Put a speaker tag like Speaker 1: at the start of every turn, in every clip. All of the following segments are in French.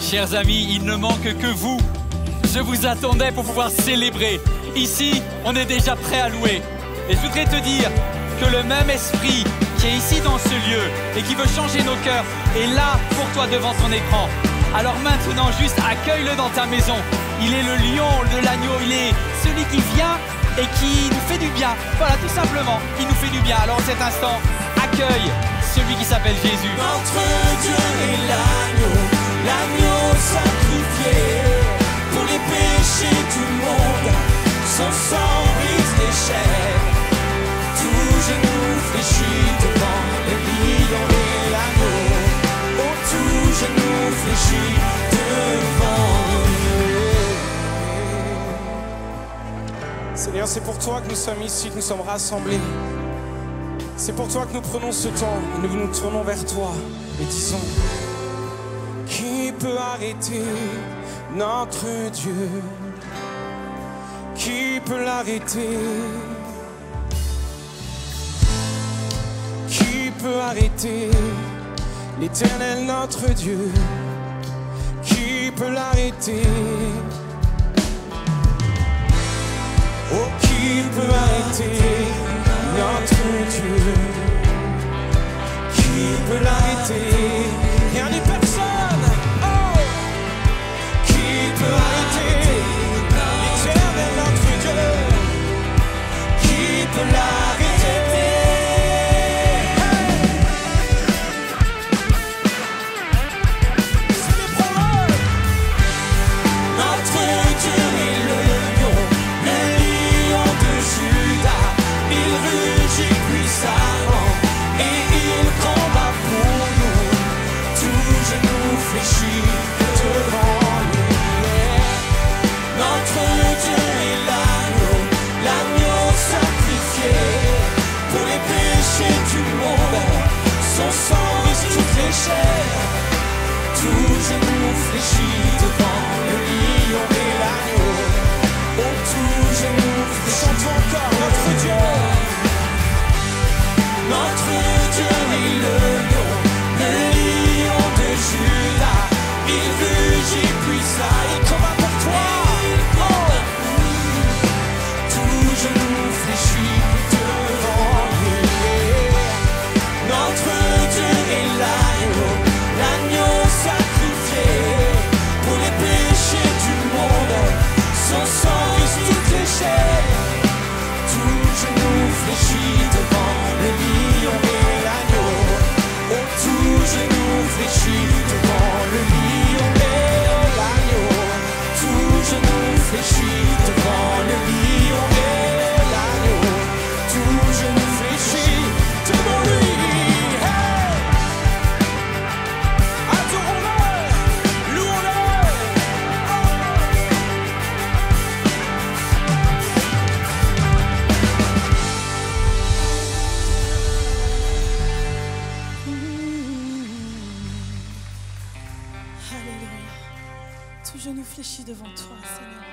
Speaker 1: Chers amis, il ne manque que vous. Je vous attendais pour pouvoir célébrer. Ici, on est déjà prêt à louer. Et je voudrais te dire que le même esprit qui est ici dans ce lieu et qui veut changer nos cœurs est là pour toi devant ton écran. Alors maintenant, juste accueille-le dans ta maison. Il est le lion de l'agneau, il est celui qui vient et qui nous fait du bien. Voilà, tout simplement, il nous fait du bien. Alors en cet instant, accueille celui qui s'appelle Jésus.
Speaker 2: Notre Dieu est l'agneau, l'agneau sacrifié pour les péchés du monde. Son sang brise les chaînes, tout genou fléchit devant le lion et l'agneau. Oh, tout genou fléchit devant lui. Seigneur, c'est pour toi que nous sommes ici, que nous sommes rassemblés. C'est pour toi que nous prenons ce temps et nous nous tournons vers toi et disons: qui peut arrêter notre Dieu? Qui peut l'arrêter? Qui peut arrêter l'Éternel notre Dieu? Qui peut l'arrêter? Oh, qui peut arrêter notre Dieu? Qui peut l'arrêter? Rien ni personne. Oh, qui peut arrêter l'Éternel notre Dieu? Qui peut l'arrêter? Célébrons-le. Notre Dieu est le lion de Judas. Il rugit puissamment et il combat pour nous. Tout genou fléchit devant lui. Notre Dieu est l'agneau, l'agneau sacrifié pour les péchés du monde. Son sang brise toutes les chaînes. Tout genou fléchit devant le lion et l'agneau. Oh, tout genou fléchit. Chantons encore notre Dieu. Notre Dieu est le lion de Judas. Il rugit puissant, il combat pour toi. Oh, tout genou fléchit devant lui. Notre Dieu est l'agneau, l'agneau sacrifié pour les péchés du monde. Son sang brise toutes les chaînes. Tout genou fléchit devant le lion et l'agneau. Oh, tout genou fléchit devant le lion et l'agneau. Tout genou fléchit devant le lion et l'agneau. Tout genou fléchit devant lui. Hey! Adorons-le, louons-le.
Speaker 3: Alléluia. Tout genou fléchit devant toi, Seigneur.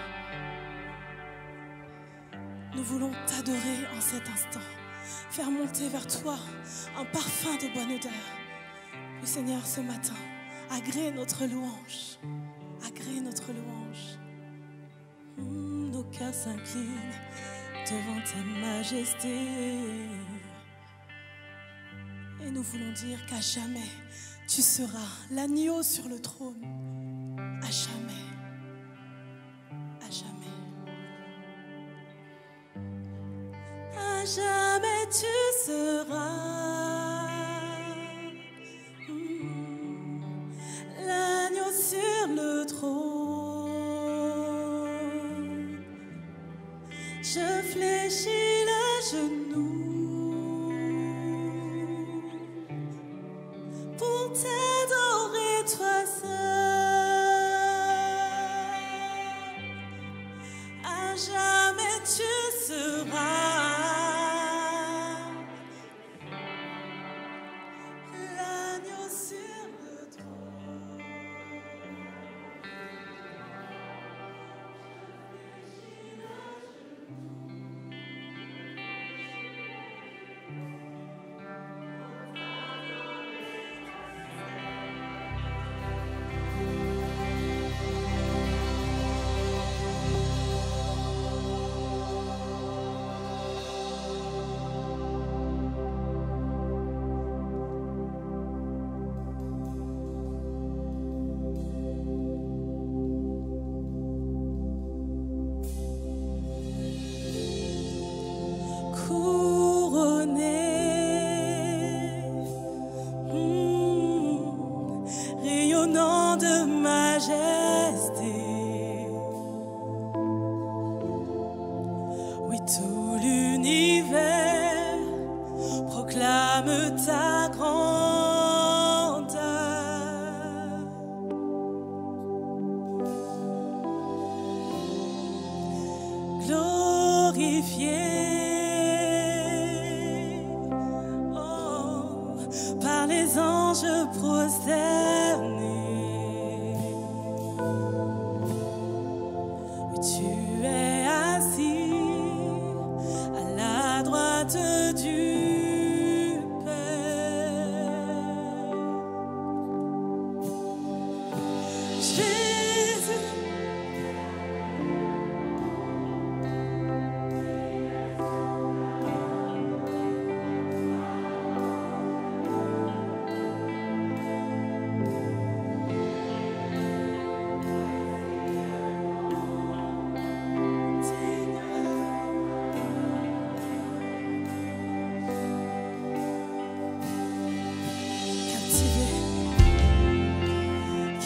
Speaker 3: Nous voulons t'adorer en cet instant, faire monter vers toi un parfum de bonne odeur. Oui, Seigneur, ce matin, agrée notre louange. Agrée notre louange. Nos cœurs s'inclinent devant ta majesté. Et nous voulons dire qu'à jamais, tu seras l'agneau sur le trône. À jamais. À jamais. À jamais tu seras l'agneau sur le trône. Je fléchis le genou pour t'adorer toi seul. À jamais tu seras majesté. Oui, tout l'univers proclame ta grandeur. Glorifié par les anges prosternés. Oui, tu es assis à la droite du Père. Jésus,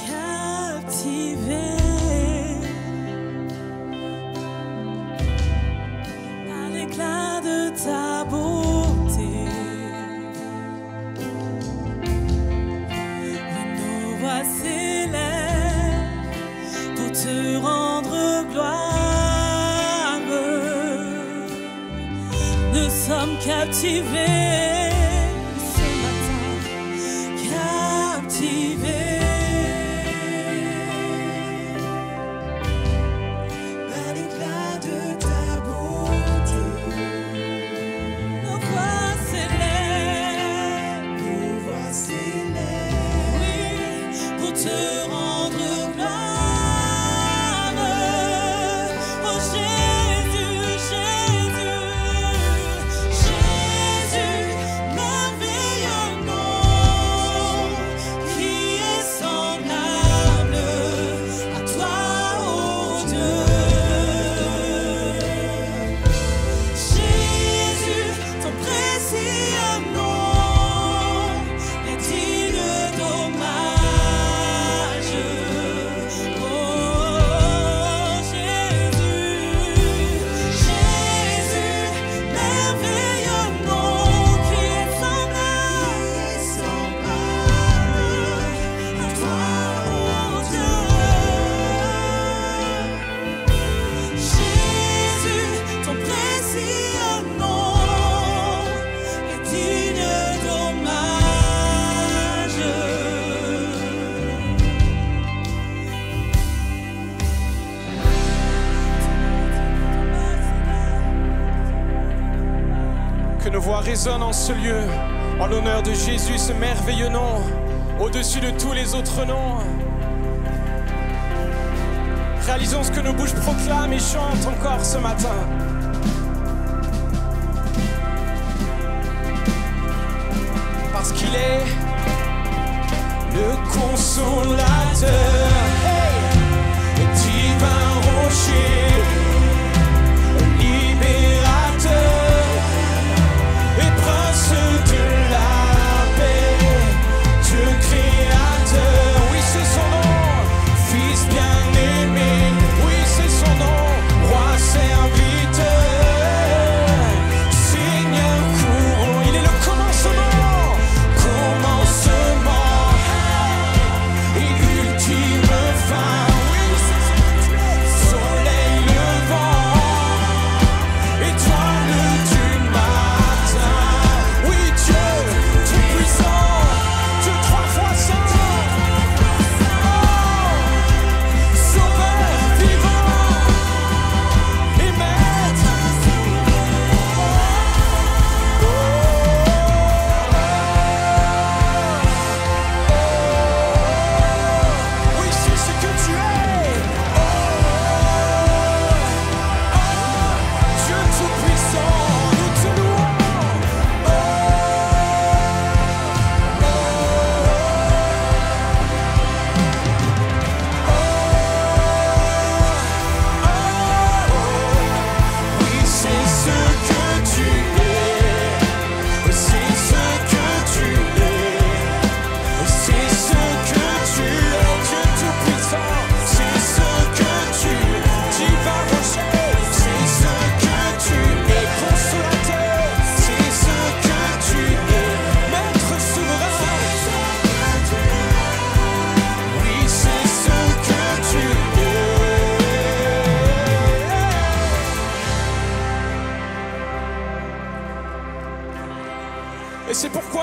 Speaker 3: captivé par l'éclat de ta beauté. Oui, nos voix s'élèvent pour te rendre gloire. Nous sommes captivés ce matin, captivés par l'éclat de ta beauté. Nos voix s'élèvent, oui, pour te rendre gloire. Oh Jésus, Jésus, Jésus, merveilleux nom, qui est semblable à toi, oh Dieu. Jésus, ton précieux nom est digne d'hommage. Oh Jésus, Jésus, merveilleux nom qui est semblable à toi, oh Dieu. Jésus, ton précieux nom est digne d'hommage.
Speaker 4: Que nos voix résonnent en ce lieu, en l'honneur de Jésus, ce merveilleux nom, au-dessus de tous les autres noms. Réalisons ce que nos bouches proclament et chantent encore ce matin. Parce qu'il est le consolateur, le divin rocher, le libérateur et prince de la paix, Dieu créateur. Oui, c'est son nom, Fils bien-aimé. Oui, c'est son nom, Roi serviteur, Seigneur courant. Il est le commencement, commencement et ultime.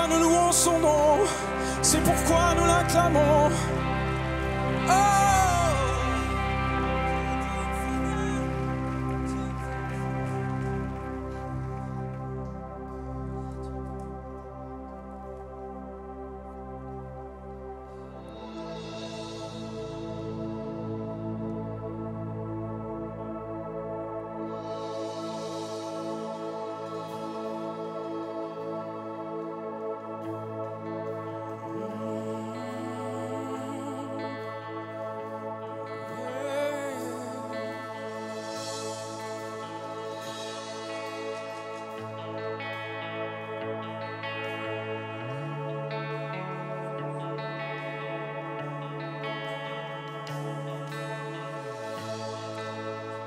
Speaker 4: pourquoi nous louons son nom. C'est pourquoi nous l'acclamons. Oh!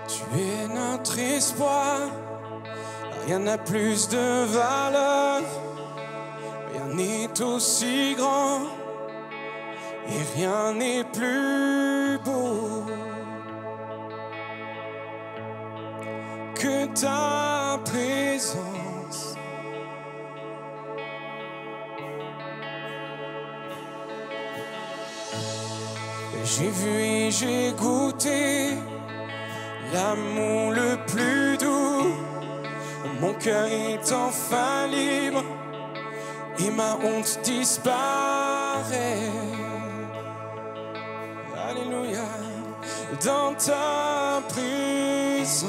Speaker 4: Tu es notre espoir, rien n'a plus de valeur, rien n'est aussi grand et rien n'est plus beau que ta présence. J'ai vu et j'ai goûté l'amour le plus doux, mon cœur est enfin libre et ma honte disparaît. Alléluia, dans ta présence.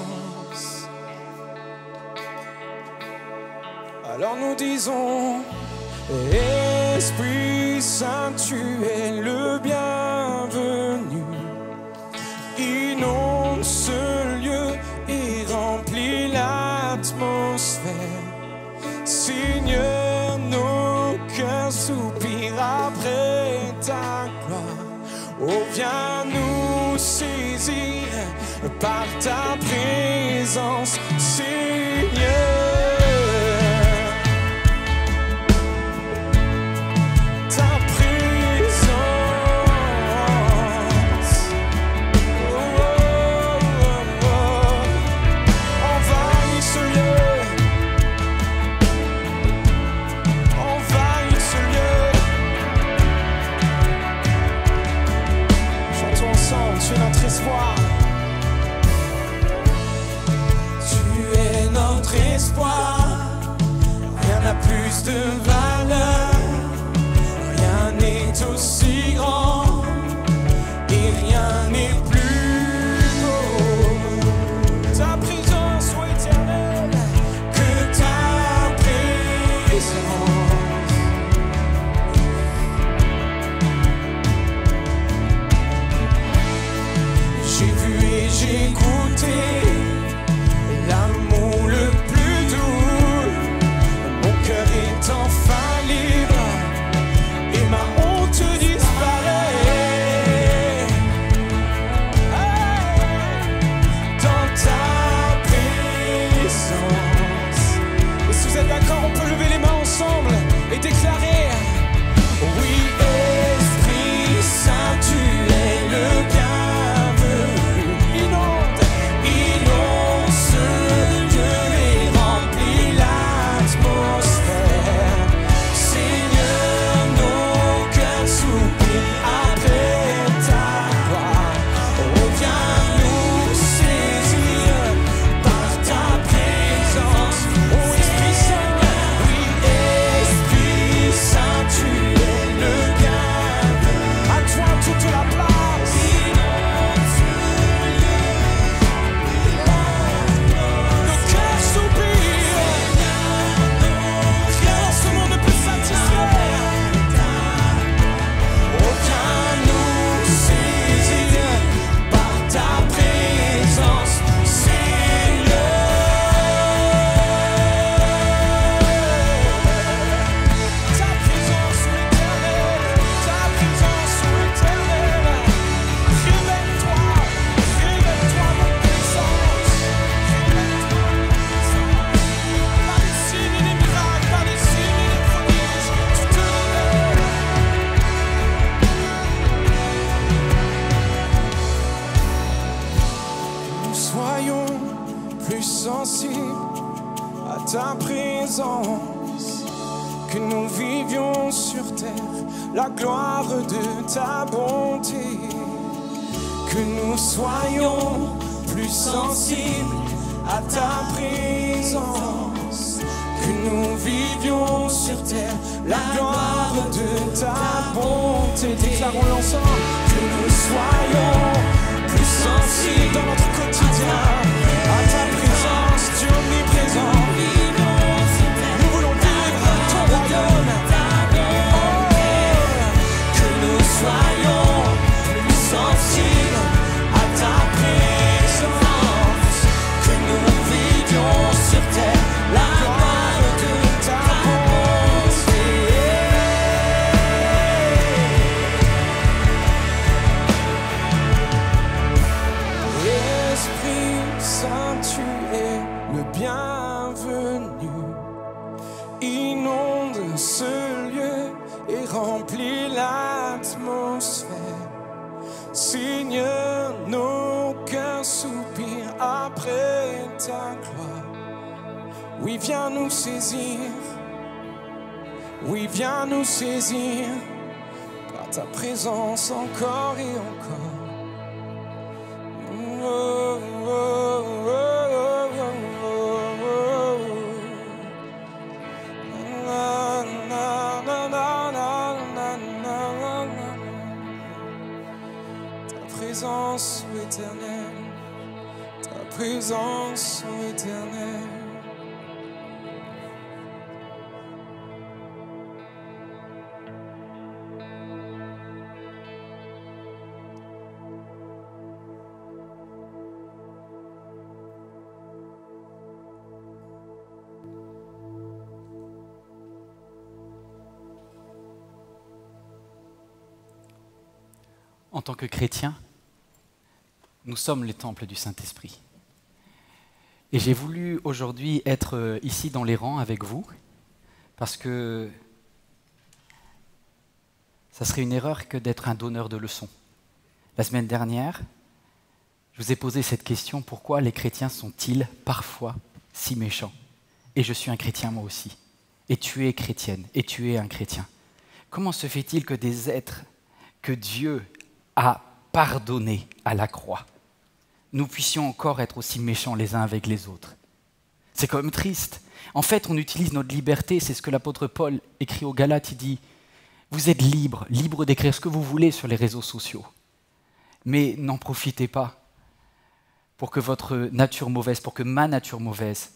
Speaker 4: Alors nous disons, Esprit Saint, tu es le bienvenu. Inonde ce lieu et remplit l'atmosphère. Seigneur, nos cœurs soupirent après ta gloire. Oh, viens nous saisir par ta présence, Seigneur. Tu es notre espoir, rien n'a plus de valeur, rien n'est aussi grand et rien n'est plus beau. Ta présence, ô Éternel, que ta présence. J'ai vu et j'ai goûté l'amour le plus doux. Mon cœur est enfin libre et ma honte disparaît. Dans ta présence. Et si vous êtes d'accord, on peut lever les mains ensemble et déclarer: oui, Esprit Saint, tu es le bien. Ta présence, que nous vivions sur terre la gloire de ta bonté, que nous soyons plus sensibles à ta présence, que nous vivions sur terre la gloire de ta bonté. Déclarons l'ensemble, que nous soyons plus sensibles dans notre quotidien à ta présence, Dieu omniprésent. Nous voulons vivre ton royaume. Que nous soyons plus sensibles à ta présence, que nous vivions sur terre la gloire de ta bonté. Esprit Saint, tu es le bienvenu. Inonde ce lieu et remplis l'atmosphère. Seigneur, nos cœurs soupirent après ta gloire. Oui, viens nous saisir. Oui, viens nous saisir par ta présence encore et encore. Oh, oh, oh, oh, oh, oh. Na, na, na, na, na, na, na, na. Ta présence, ô Éternel, ta présence, ô Éternel.
Speaker 1: En tant que chrétiens, nous sommes les temples du Saint-Esprit. Et j'ai voulu aujourd'hui être ici dans les rangs avec vous, parce que ça serait une erreur que d'être un donneur de leçons. La semaine dernière, je vous ai posé cette question, pourquoi les chrétiens sont-ils parfois si méchants? Et je suis un chrétien moi aussi. Et tu es chrétienne, et tu es un chrétien. Comment se fait-il que des êtres que Dieu a pardonné à la croix, nous puissions encore être aussi méchants les uns avec les autres? C'est quand même triste. En fait, on utilise notre liberté, c'est ce que l'apôtre Paul écrit aux Galates, il dit « Vous êtes libres, libres d'écrire ce que vous voulez sur les réseaux sociaux, mais n'en profitez pas pour que votre nature mauvaise, pour que ma nature mauvaise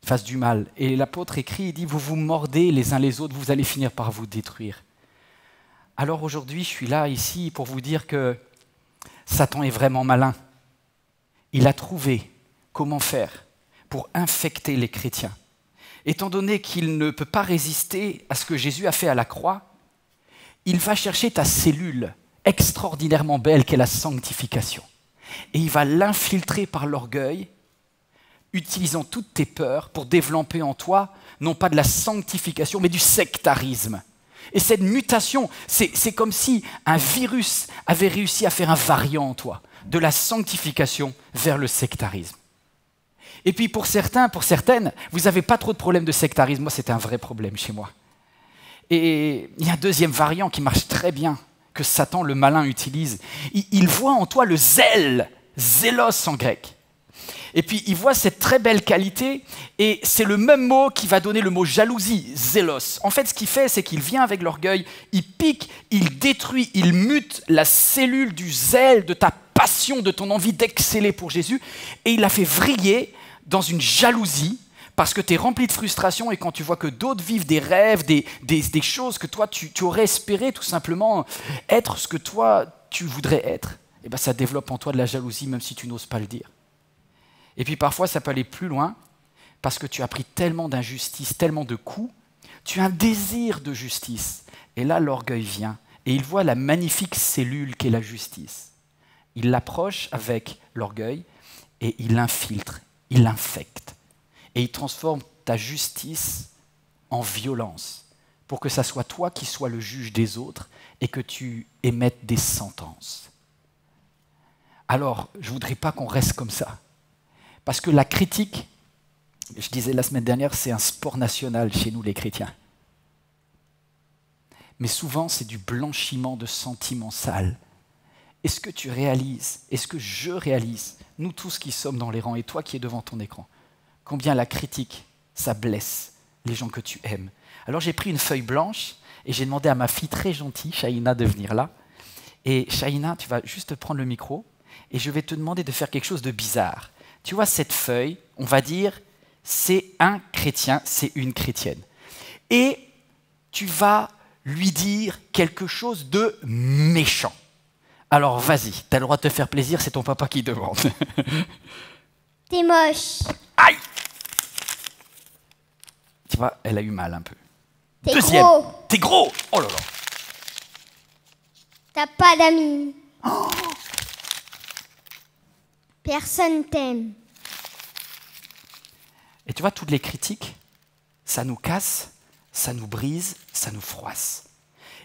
Speaker 1: fasse du mal. » Et l'apôtre écrit, il dit « Vous vous mordez les uns les autres, vous allez finir par vous détruire. » Alors aujourd'hui, je suis là, ici, pour vous dire que Satan est vraiment malin. Il a trouvé comment faire pour infecter les chrétiens. Étant donné qu'il ne peut pas résister à ce que Jésus a fait à la croix, il va chercher ta cellule extraordinairement belle qu'est la sanctification. Et il va l'infiltrer par l'orgueil, utilisant toutes tes peurs pour développer en toi, non pas de la sanctification, mais du sectarisme. Et cette mutation, c'est comme si un virus avait réussi à faire un variant en toi, de la sanctification vers le sectarisme. Et puis pour certains, pour certaines, vous n'avez pas trop de problème de sectarisme. Moi, c'est un vrai problème chez moi. Et il y a un deuxième variant qui marche très bien, que Satan, le malin, utilise. Il voit en toi le zèle, zélos en grec. Et puis il voit cette très belle qualité, et c'est le même mot qui va donner le mot jalousie, zélos. En fait, ce qu'il fait, c'est qu'il vient avec l'orgueil, il pique, il détruit, il mute la cellule du zèle, de ta passion, de ton envie d'exceller pour Jésus, et il la fait vriller dans une jalousie, parce que tu es rempli de frustration, et quand tu vois que d'autres vivent des rêves, des choses que toi, tu aurais espéré tout simplement être ce que toi, tu voudrais être, et ben, ça développe en toi de la jalousie, même si tu n'oses pas le dire. Et puis parfois, ça peut aller plus loin, parce que tu as pris tellement d'injustice, tellement de coups, tu as un désir de justice. Et là, l'orgueil vient, et il voit la magnifique cellule qu'est la justice. Il l'approche avec l'orgueil, et il l'infiltre, il l'infecte. Et il transforme ta justice en violence, pour que ça soit toi qui sois le juge des autres, et que tu émettes des sentences. Alors, je ne voudrais pas qu'on reste comme ça. Parce que la critique, je disais la semaine dernière, c'est un sport national chez nous les chrétiens. mais souvent c'est du blanchiment de sentiments sales. Est-ce que tu réalises, est-ce que je réalise, nous tous qui sommes dans les rangs et toi qui es devant ton écran, combien la critique, ça blesse les gens que tu aimes. Alors j'ai pris une feuille blanche et j'ai demandé à ma fille très gentille, Shaina, de venir là. Et Shaina, tu vas juste prendre le micro et je vais te demander de faire quelque chose de bizarre. Tu vois cette feuille, on va dire, c'est un chrétien, c'est une chrétienne. Et tu vas lui dire quelque chose de méchant. Alors vas-y, tu as le droit de te faire plaisir, c'est ton papa qui demande.
Speaker 5: T'es moche.
Speaker 1: Aïe! Tu vois, elle a eu mal un peu.
Speaker 5: T'es
Speaker 1: Deuxième,
Speaker 5: gros.
Speaker 1: t'es gros! Oh là là!
Speaker 5: T'as pas d'amis. Personne t'aime.
Speaker 1: Et tu vois, toutes les critiques, ça nous casse, ça nous brise, ça nous froisse.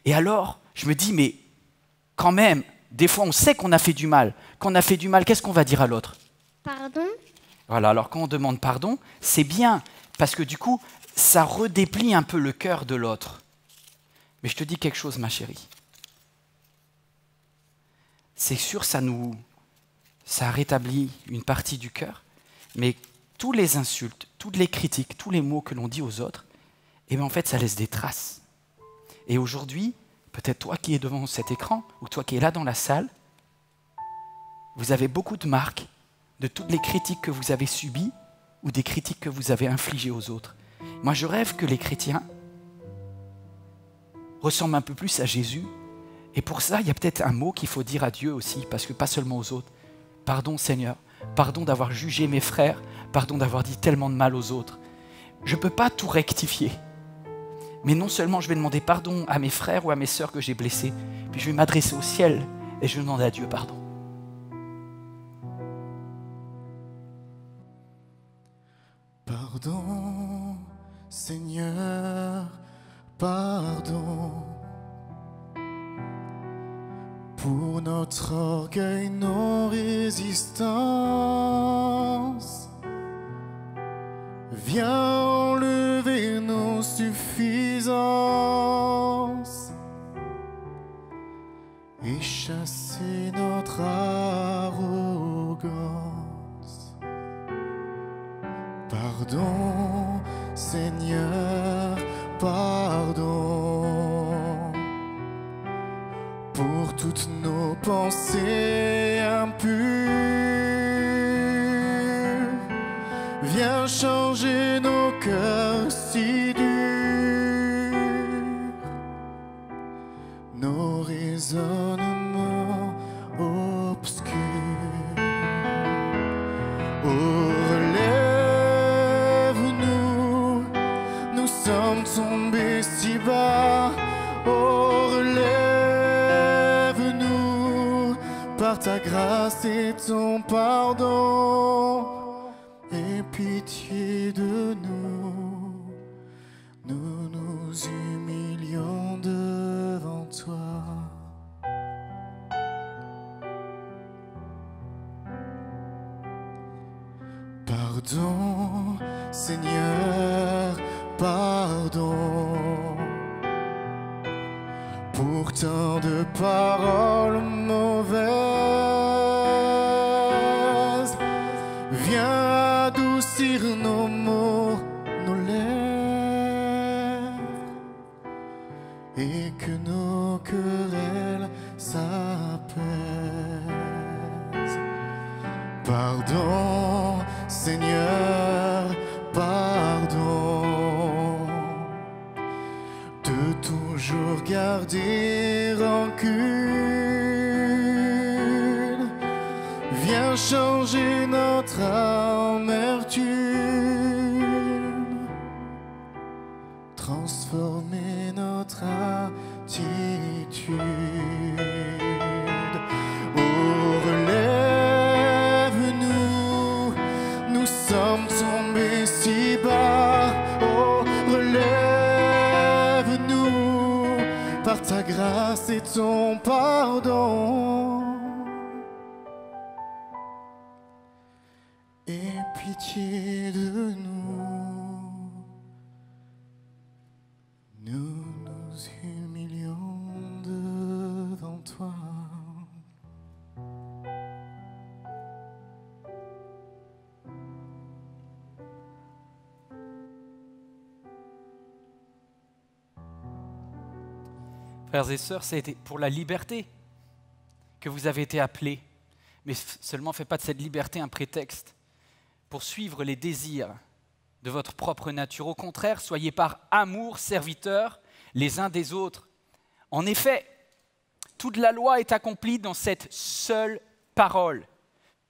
Speaker 1: Et alors, je me dis, mais quand même, des fois, on sait qu'on a fait du mal. Quand on a fait du mal, qu'est-ce qu'on va dire à l'autre?
Speaker 5: Pardon?
Speaker 1: Voilà, alors quand on demande pardon, c'est bien, parce que du coup, ça redéplie un peu le cœur de l'autre. Mais je te dis quelque chose, ma chérie. C'est sûr, ça rétablit une partie du cœur, mais tous les insultes, toutes les critiques, tous les mots que l'on dit aux autres, eh bien en fait, ça laisse des traces. Et aujourd'hui, peut-être toi qui es devant cet écran, ou toi qui es là dans la salle, vous avez beaucoup de marques de toutes les critiques que vous avez subies ou des critiques que vous avez infligées aux autres. Moi, je rêve que les chrétiens ressemblent un peu plus à Jésus. Et pour ça, il y a peut-être un mot qu'il faut dire à Dieu aussi, parce que pas seulement aux autres. Pardon Seigneur, pardon d'avoir jugé mes frères, pardon d'avoir dit tellement de mal aux autres. Je ne peux pas tout rectifier. Mais non seulement je vais demander pardon à mes frères ou à mes sœurs que j'ai blessés, puis je vais m'adresser au ciel et je vais demander à Dieu pardon.
Speaker 2: Pardon, Seigneur, pardon. Pour notre orgueil, nos résistances. Viens enlever nos suffisances et chasser notre arrogance. Pardon, Seigneur, pardon. Pour toutes nos pensées impures, viens changer nos cœurs si durs, nos raisonnements obscurs. Oh, relève-nous, nous sommes tombés si bas. Oh, relève-nous par ta grâce et ton pardon. Aie pitié de nous, nous nous humilions devant toi. Pardon, Seigneur, pardon. Pour tant de paroles mauvaises, viens adoucir nos mots, nos lèvres, et que nos querelles s'apaisent. Pardon, Seigneur, pardon, de toujours garder rancune. Viens changer notre amertume, transformer notre attitude. Oh, relève-nous, nous sommes tombés si bas. Oh, relève-nous par ta grâce et ton pardon. Aie pitié de nous, nous nous humilions toi.
Speaker 1: Frères et sœurs, c'est pour la liberté que vous avez été appelés. Mais seulement faites pas de cette liberté un prétexte pour suivre les désirs de votre propre nature. Au contraire, soyez par amour serviteurs les uns des autres. En effet, toute la loi est accomplie dans cette seule parole.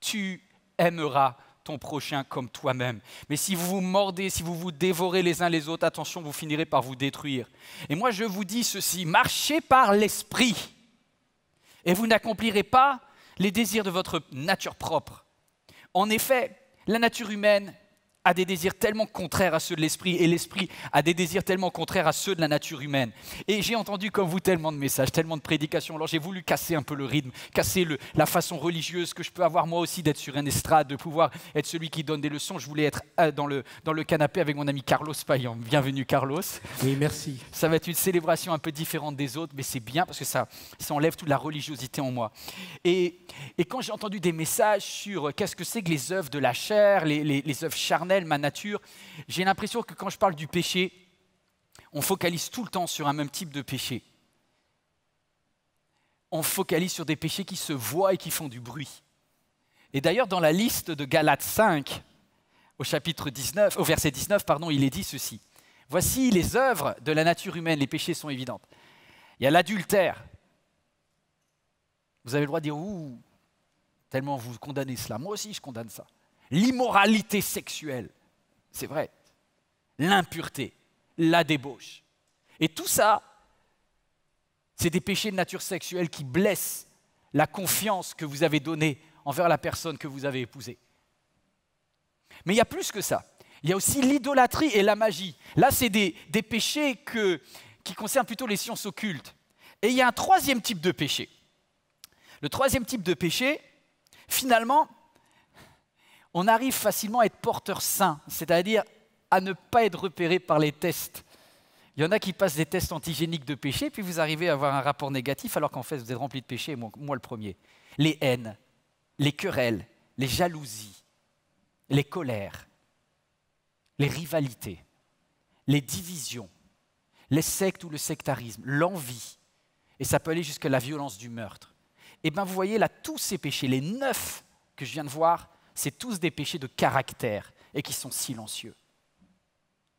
Speaker 1: Tu aimeras ton prochain comme toi-même. Mais si vous vous mordez, si vous vous dévorez les uns les autres, attention, vous finirez par vous détruire. Et moi, je vous dis ceci, marchez par l'esprit et vous n'accomplirez pas les désirs de votre nature propre. En effet, la nature humaine a des désirs tellement contraires à ceux de l'esprit et l'esprit a des désirs tellement contraires à ceux de la nature humaine. Et j'ai entendu comme vous tellement de messages, tellement de prédications. Alors j'ai voulu casser un peu le rythme, casser la façon religieuse que je peux avoir moi aussi d'être sur un estrade, de pouvoir être celui qui donne des leçons. Je voulais être dans le canapé avec mon ami Carlos Payan. Bienvenue Carlos.
Speaker 2: Oui, merci.
Speaker 1: Ça va être une célébration un peu différente des autres, mais c'est bien parce que ça enlève toute la religiosité en moi. Et quand j'ai entendu des messages sur qu'est-ce que c'est que les œuvres de la chair, les œuvres charnelles, ma nature, j'ai l'impression que quand je parle du péché, on focalise tout le temps sur un même type de péché. On focalise sur des péchés qui se voient et qui font du bruit. Et d'ailleurs, dans la liste de Galates 5, au verset 19, il est dit ceci. Voici les œuvres de la nature humaine, les péchés sont évidents. Il y a l'adultère. Vous avez le droit de dire « Ouh, tellement vous condamnez cela. » Moi aussi, je condamne ça. L'immoralité sexuelle, c'est vrai. L'impureté, la débauche. Et tout ça, c'est des péchés de nature sexuelle qui blessent la confiance que vous avez donnée envers la personne que vous avez épousée. Mais il y a plus que ça. Il y a aussi l'idolâtrie et la magie. Là, c'est des péchés qui concernent plutôt les sciences occultes. Et il y a un troisième type de péché. Le troisième type de péché, finalement, on arrive facilement à être porteur sain, c'est-à-dire à ne pas être repéré par les tests. Il y en a qui passent des tests antigéniques de péché, puis vous arrivez à avoir un rapport négatif, alors qu'en fait vous êtes rempli de péché, moi le premier. Les haines, les querelles, les jalousies, les colères, les rivalités, les divisions, les sectes ou le sectarisme, l'envie, et ça peut aller jusqu'à la violence du meurtre. Et bien vous voyez là, tous ces péchés, les 9 que je viens de voir, c'est tous des péchés de caractère et qui sont silencieux.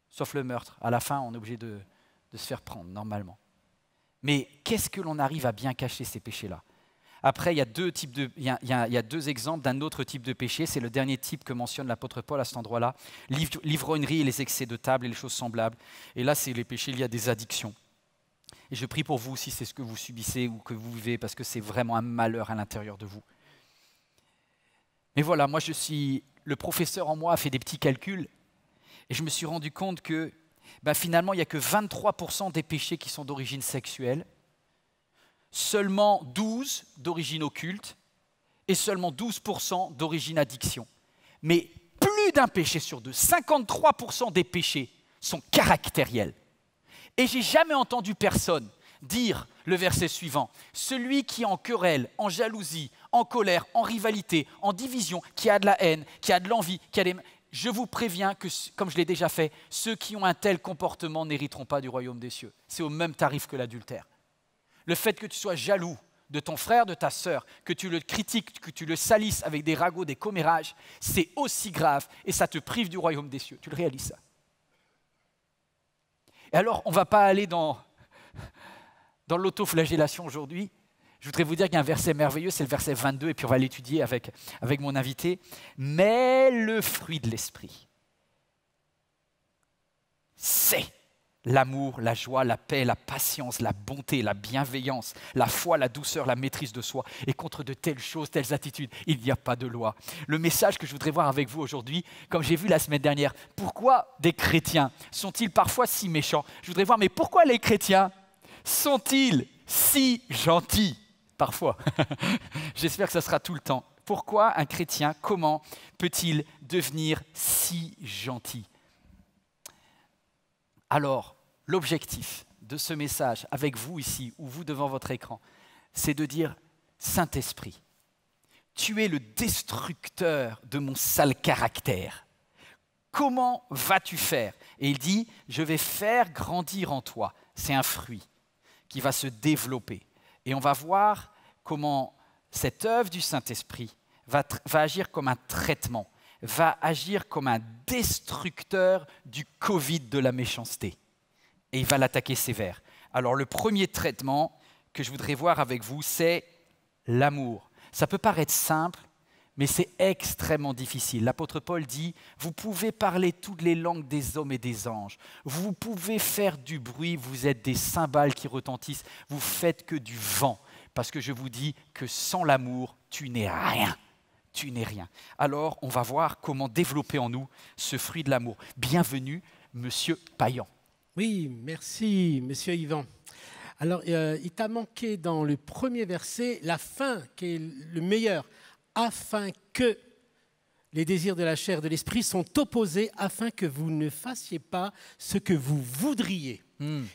Speaker 1: Sauf le meurtre. À la fin, on est obligé de se faire prendre, normalement. Mais qu'est-ce que l'on arrive à bien cacher ces péchés-là? Après, il y a deux exemples d'un autre type de péché. C'est le dernier type que mentionne l'apôtre Paul à cet endroit-là. L'ivrognerie et les excès de table et les choses semblables. Et là, c'est les péchés liés à des addictions. Et je prie pour vous si c'est ce que vous subissez ou que vous vivez, parce que c'est vraiment un malheur à l'intérieur de vous. Mais voilà, moi le professeur en moi a fait des petits calculs et je me suis rendu compte que finalement, il n'y a que 23% des péchés qui sont d'origine sexuelle, seulement 12% d'origine occulte et seulement 12% d'origine addiction. Mais plus d'un péché sur deux, 53% des péchés sont caractériels. Et j'ai jamais entendu personne dire le verset suivant, celui qui est en querelle, en jalousie, en colère, en rivalité, en division, qui a de la haine, qui a de l'envie, je vous préviens que, comme je l'ai déjà fait, ceux qui ont un tel comportement n'hériteront pas du royaume des cieux. C'est au même tarif que l'adultère. Le fait que tu sois jaloux de ton frère, de ta sœur, que tu le critiques, que tu le salisses avec des ragots, des commérages, c'est aussi grave et ça te prive du royaume des cieux. Tu le réalises ça? Et alors, on ne va pas aller dans l'autoflagellation aujourd'hui. Je voudrais vous dire qu'il y a un verset merveilleux, c'est le verset 22, et puis on va l'étudier avec mon invité. Mais le fruit de l'esprit, c'est l'amour, la joie, la paix, la patience, la bonté, la bienveillance, la foi, la douceur, la maîtrise de soi. Et contre de telles choses, telles attitudes, il n'y a pas de loi. Le message que je voudrais voir avec vous aujourd'hui, comme j'ai vu la semaine dernière, pourquoi des chrétiens sont-ils parfois si méchants? Je voudrais voir, mais pourquoi les chrétiens sont-ils si gentils parfois? J'espère que ça sera tout le temps. Pourquoi un chrétien, comment peut-il devenir si gentil? Alors, l'objectif de ce message, avec vous ici, ou vous devant votre écran, c'est de dire « Saint-Esprit, tu es le destructeur de mon sale caractère. Comment vas-tu faire ?» Et il dit « Je vais faire grandir en toi. » C'est un fruit qui va se développer. Et on va voir comment cette œuvre du Saint-Esprit va agir comme un traitement, va agir comme un destructeur du Covid de la méchanceté. Et il va l'attaquer sévère. Alors le premier traitement que je voudrais voir avec vous, c'est l'amour. Ça peut paraître simple, mais c'est extrêmement difficile. L'apôtre Paul dit, vous pouvez parler toutes les langues des hommes et des anges. Vous pouvez faire du bruit, vous êtes des cymbales qui retentissent. Vous faites que du vent, parce que je vous dis que sans l'amour, tu n'es rien. Tu n'es rien. Alors, on va voir comment développer en nous ce fruit de l'amour. Bienvenue, Monsieur Payan.
Speaker 6: Oui, merci, Monsieur Yvan. Alors, il t'a manqué dans le premier verset la fin qui est le meilleur. Afin que les désirs de la chair et de l'esprit sont opposés, afin que vous ne fassiez pas ce que vous voudriez.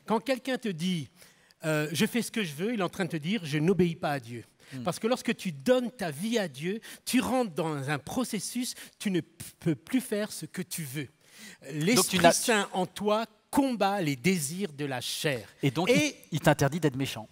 Speaker 6: Quand quelqu'un te dit « je fais ce que je veux », il est en train de te dire « je n'obéis pas à Dieu ». Parce que lorsque tu donnes ta vie à Dieu, tu rentres dans un processus, tu ne peux plus faire ce que tu veux. L'Esprit Saint en toi combat les désirs de la chair.
Speaker 1: Et donc, il t'interdit d'être méchant.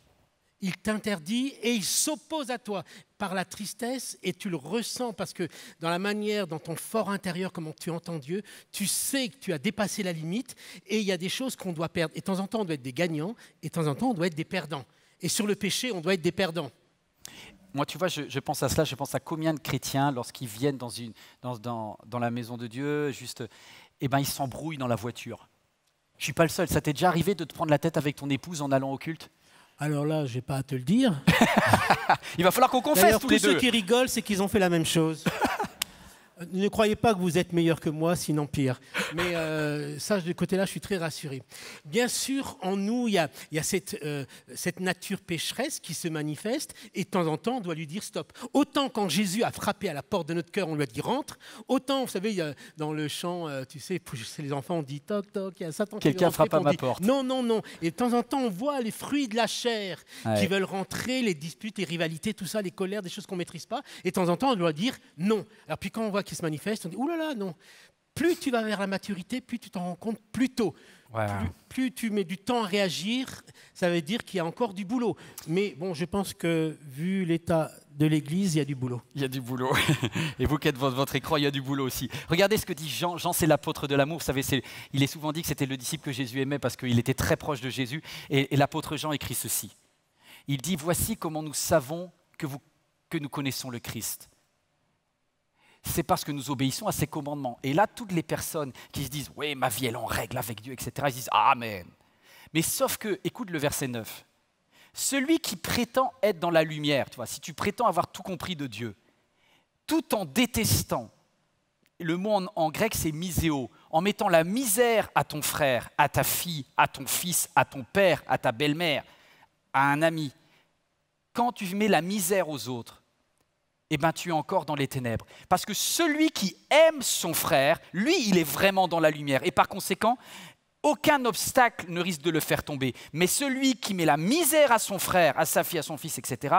Speaker 6: Il t'interdit et il s'oppose à toi par la tristesse et tu le ressens parce que dans la manière, dans ton fort intérieur, comment tu entends Dieu, tu sais que tu as dépassé la limite et il y a des choses qu'on doit perdre. Et de temps en temps, on doit être des gagnants et de temps en temps, on doit être des perdants. Et sur le péché, on doit être des perdants.
Speaker 1: Moi, tu vois, je pense à cela, je pense à combien de chrétiens, lorsqu'ils viennent dans la maison de Dieu, ils s'embrouillent dans la voiture. Je ne suis pas le seul. Ça t'est déjà arrivé de te prendre la tête avec ton épouse en allant au culte ?
Speaker 6: Alors là, je n'ai pas à te le dire.
Speaker 1: Il va falloir qu'on confesse
Speaker 6: d'ailleurs,
Speaker 1: tous les deux.
Speaker 6: Tous ceux qui rigolent, c'est qu'ils ont fait la même chose. Ne croyez pas que vous êtes meilleur que moi, sinon pire. Mais ça, de côté-là, je suis très rassuré. Bien sûr, en nous, il y a cette nature pécheresse qui se manifeste et de temps en temps, on doit lui dire stop. Autant quand Jésus a frappé à la porte de notre cœur, on lui a dit rentre. Autant, vous savez, dans le chant, tu sais, les enfants, on dit toc, toc, il y a Satan qui est rentré.
Speaker 1: Quelqu'un frappe à ma porte.
Speaker 6: Non, non, non. Et de temps en temps, on voit les fruits de la chair qui veulent rentrer, les disputes, les rivalités, tout ça, les colères, des choses qu'on ne maîtrise pas. Et de temps en temps, on doit dire non. Alors puis quand on voit qui se manifeste, on dit « Ouh là là, non ». Plus tu vas vers la maturité, plus tu t'en rends compte plus tôt. Plus tu mets du temps à réagir, ça veut dire qu'il y a encore du boulot. Mais bon, je pense que vu l'état de l'Église, il y a du boulot.
Speaker 1: Il y a du boulot. Et vous qui êtes devant votre écran, il y a du boulot aussi. Regardez ce que dit Jean. Jean, c'est l'apôtre de l'amour. Vous savez, il est souvent dit que c'était le disciple que Jésus aimait parce qu'il était très proche de Jésus. Et l'apôtre Jean écrit ceci. Il dit « Voici comment nous savons que nous connaissons le Christ. » C'est parce que nous obéissons à ses commandements. Et là, toutes les personnes qui se disent « Oui, ma vie, elle est en règle avec Dieu, etc. » Ils disent « Amen. » Mais sauf que, écoute le verset 9. Celui qui prétend être dans la lumière, tu vois, si tu prétends avoir tout compris de Dieu, tout en détestant, le mot en grec c'est miséo, en mettant la misère à ton frère, à ta fille, à ton fils, à ton père, à ta belle-mère, à un ami, quand tu mets la misère aux autres, eh ben, tu es encore dans les ténèbres. Parce que celui qui aime son frère, lui, il est vraiment dans la lumière. Et par conséquent, aucun obstacle ne risque de le faire tomber. Mais celui qui met la misère à son frère, à sa fille, à son fils, etc.,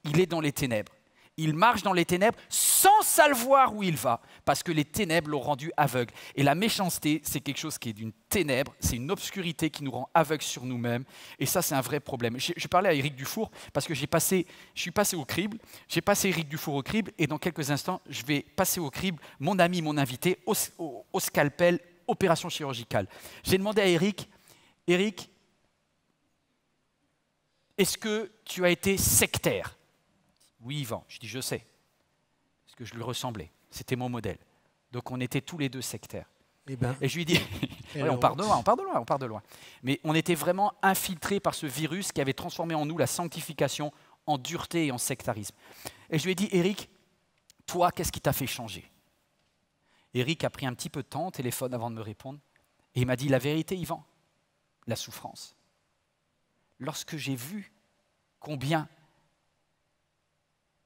Speaker 1: il est dans les ténèbres. Il marche dans les ténèbres sans savoir où il va, parce que les ténèbres l'ont rendu aveugle. Et la méchanceté, c'est quelque chose qui est d'une ténèbre, c'est une obscurité qui nous rend aveugles sur nous-mêmes. Et ça, c'est un vrai problème. Je parlais à Éric Dufour, parce que je suis passé au crible, j'ai passé Éric Dufour au crible, et dans quelques instants, je vais passer au crible mon ami, mon invité, au scalpel, opération chirurgicale. J'ai demandé à Éric, est-ce que tu as été sectaire ? Oui, Yvan. Je dis, je sais, parce que je lui ressemblais. C'était mon modèle. Donc, on était tous les deux sectaires. Et je lui dis, ouais, on part de loin. Mais on était vraiment infiltrés par ce virus qui avait transformé en nous la sanctification en dureté et en sectarisme. Et je lui ai dit, Éric, toi, qu'est-ce qui t'a fait changer ? Éric a pris un petit peu de temps au téléphone avant de me répondre. Et il m'a dit, la vérité, Yvan, la souffrance. Lorsque j'ai vu combien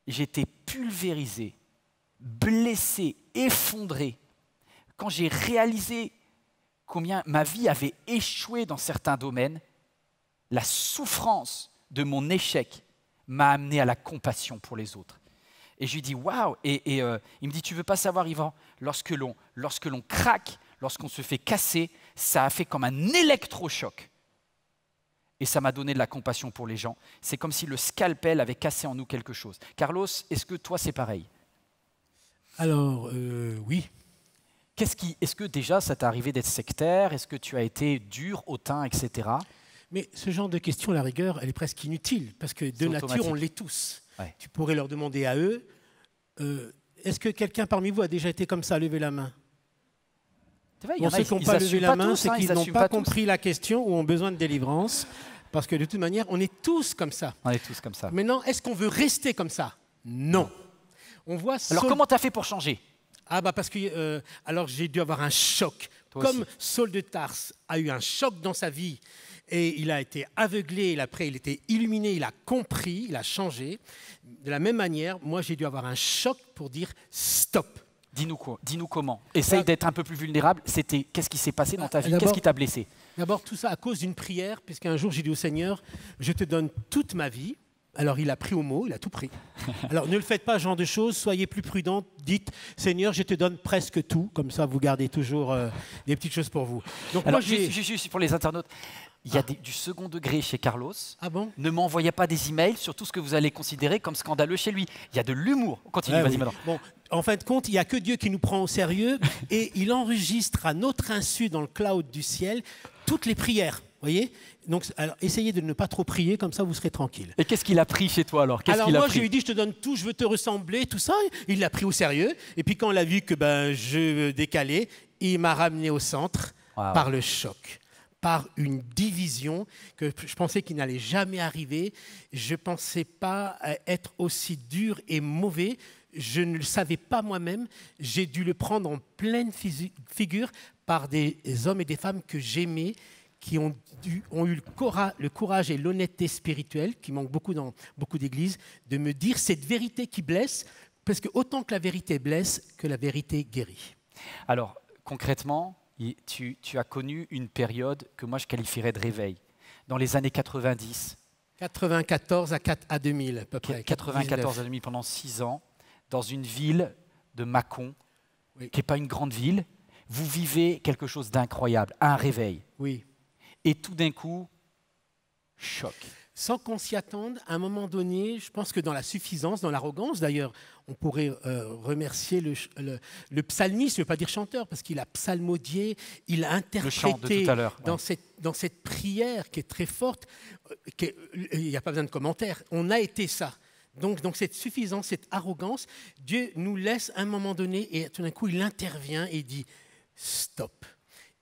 Speaker 1: j'étais pulvérisé, blessé, effondré. Quand j'ai réalisé combien ma vie avait échoué dans certains domaines, la souffrance de mon échec m'a amené à la compassion pour les autres. Et je lui dis, waouh! Et il me dit, tu veux pas savoir, Yvan, lorsque l'on craque, lorsqu'on se fait casser, ça a fait comme un électrochoc. Et ça m'a donné de la compassion pour les gens. C'est comme si le scalpel avait cassé en nous quelque chose. Carlos, est-ce que toi, c'est pareil?
Speaker 6: Alors, oui.
Speaker 1: Est-ce que déjà, ça t'est arrivé d'être sectaire? Est-ce que tu as été dur, hautain, etc.?
Speaker 6: Mais ce genre de question, à la rigueur, elle est presque inutile, parce que de nature,
Speaker 1: automatique.
Speaker 6: on l'est tous.
Speaker 1: Ouais.
Speaker 6: Tu pourrais leur demander à eux, est-ce que quelqu'un parmi vous a déjà été comme ça, lever la main?
Speaker 1: C'est vrai,
Speaker 6: Ceux qui n'ont pas levé la main, c'est qu'ils n'ont pas compris la question ou ont besoin de délivrance, parce que de toute manière, on est tous comme ça.
Speaker 1: On est tous comme ça.
Speaker 6: Maintenant, est-ce qu'on veut rester comme ça? Non. On voit
Speaker 1: Alors, comment tu as fait pour changer?
Speaker 6: Ah bah parce que alors j'ai dû avoir un choc.
Speaker 1: Toi
Speaker 6: Comme
Speaker 1: aussi.
Speaker 6: Saul de Tarse a eu un choc dans sa vie et il a été aveuglé, et après il était illuminé, il a compris, il a changé. De la même manière, moi j'ai dû avoir un choc pour dire stop.
Speaker 1: Dis-nous quoi? Dis-nous comment. Essaye d'être un peu plus vulnérable. Qu'est-ce qui s'est passé dans ta vie?
Speaker 6: D'abord-
Speaker 1: Qu'est-ce qui t'a blessé?
Speaker 6: D'abord tout ça à cause d'une prière, puisqu'un jour j'ai dit au Seigneur, je te donne toute ma vie. Alors il a pris au mot, il a tout pris. Alors ne le faites pas ce genre de choses, soyez plus prudents, dites Seigneur je te donne presque tout, comme ça vous gardez toujours des petites choses pour vous. Donc
Speaker 1: Alors,
Speaker 6: moi j'ai...
Speaker 1: juste pour les internautes, il y a du second degré chez Carlos.
Speaker 6: Ah bon?
Speaker 1: Ne m'envoyez pas des emails sur tout ce que vous allez considérer comme scandaleux chez lui. Il y a de l'humour. Continue,
Speaker 6: Ouais,
Speaker 1: vas-y
Speaker 6: oui.
Speaker 1: maintenant.
Speaker 6: Bon, en fin de compte, il n'y a que Dieu qui nous prend au sérieux et il enregistre à notre insu dans le cloud du ciel toutes les prières. Voyez? Donc, alors, essayez de ne pas trop prier, comme ça vous serez tranquille.
Speaker 1: Et qu'est-ce qu'il a pris chez toi alors? Qu'est-ce
Speaker 6: Alors
Speaker 1: qu'il a
Speaker 6: moi,
Speaker 1: pris?
Speaker 6: je lui ai dit, je te donne tout, je veux te ressembler, tout ça. Il l'a pris au sérieux. Et puis quand on a vu que je décalais, il m'a ramené au centre
Speaker 1: Wow.
Speaker 6: par le choc, par une division que je pensais qu'il n'allait jamais arriver. Je ne pensais pas être aussi dur et mauvais. Je ne le savais pas moi-même. J'ai dû le prendre en pleine figure par des hommes et des femmes que j'aimais, qui ont eu le courage et l'honnêteté spirituelle, qui manque beaucoup dans beaucoup d'églises, de me dire cette vérité qui blesse, parce que autant que la vérité blesse, que la vérité guérit.
Speaker 1: Alors, concrètement, tu as connu une période que moi je qualifierais de réveil. Dans les années 90,
Speaker 6: 94 à 2000 à peu près.
Speaker 1: 94 à 2000, pendant 6 ans, dans une ville de Mâcon,
Speaker 6: Oui.
Speaker 1: qui n'est pas une grande ville, vous vivez quelque chose d'incroyable, un réveil.
Speaker 6: Oui.
Speaker 1: Et tout d'un coup, choc.
Speaker 6: Sans qu'on s'y attende, à un moment donné, je pense que dans la suffisance, dans l'arrogance, d'ailleurs, on pourrait remercier le psalmiste, je ne veux pas dire chanteur, parce qu'il a psalmodié, il a
Speaker 1: Le chant de
Speaker 6: interprété
Speaker 1: tout à l'heure,
Speaker 6: dans,
Speaker 1: ouais.
Speaker 6: dans cette prière qui est très forte, il n'y a pas besoin de commentaires, on a été ça. Donc cette suffisance, cette arrogance, Dieu nous laisse à un moment donné, et tout d'un coup, il intervient et dit « stop ».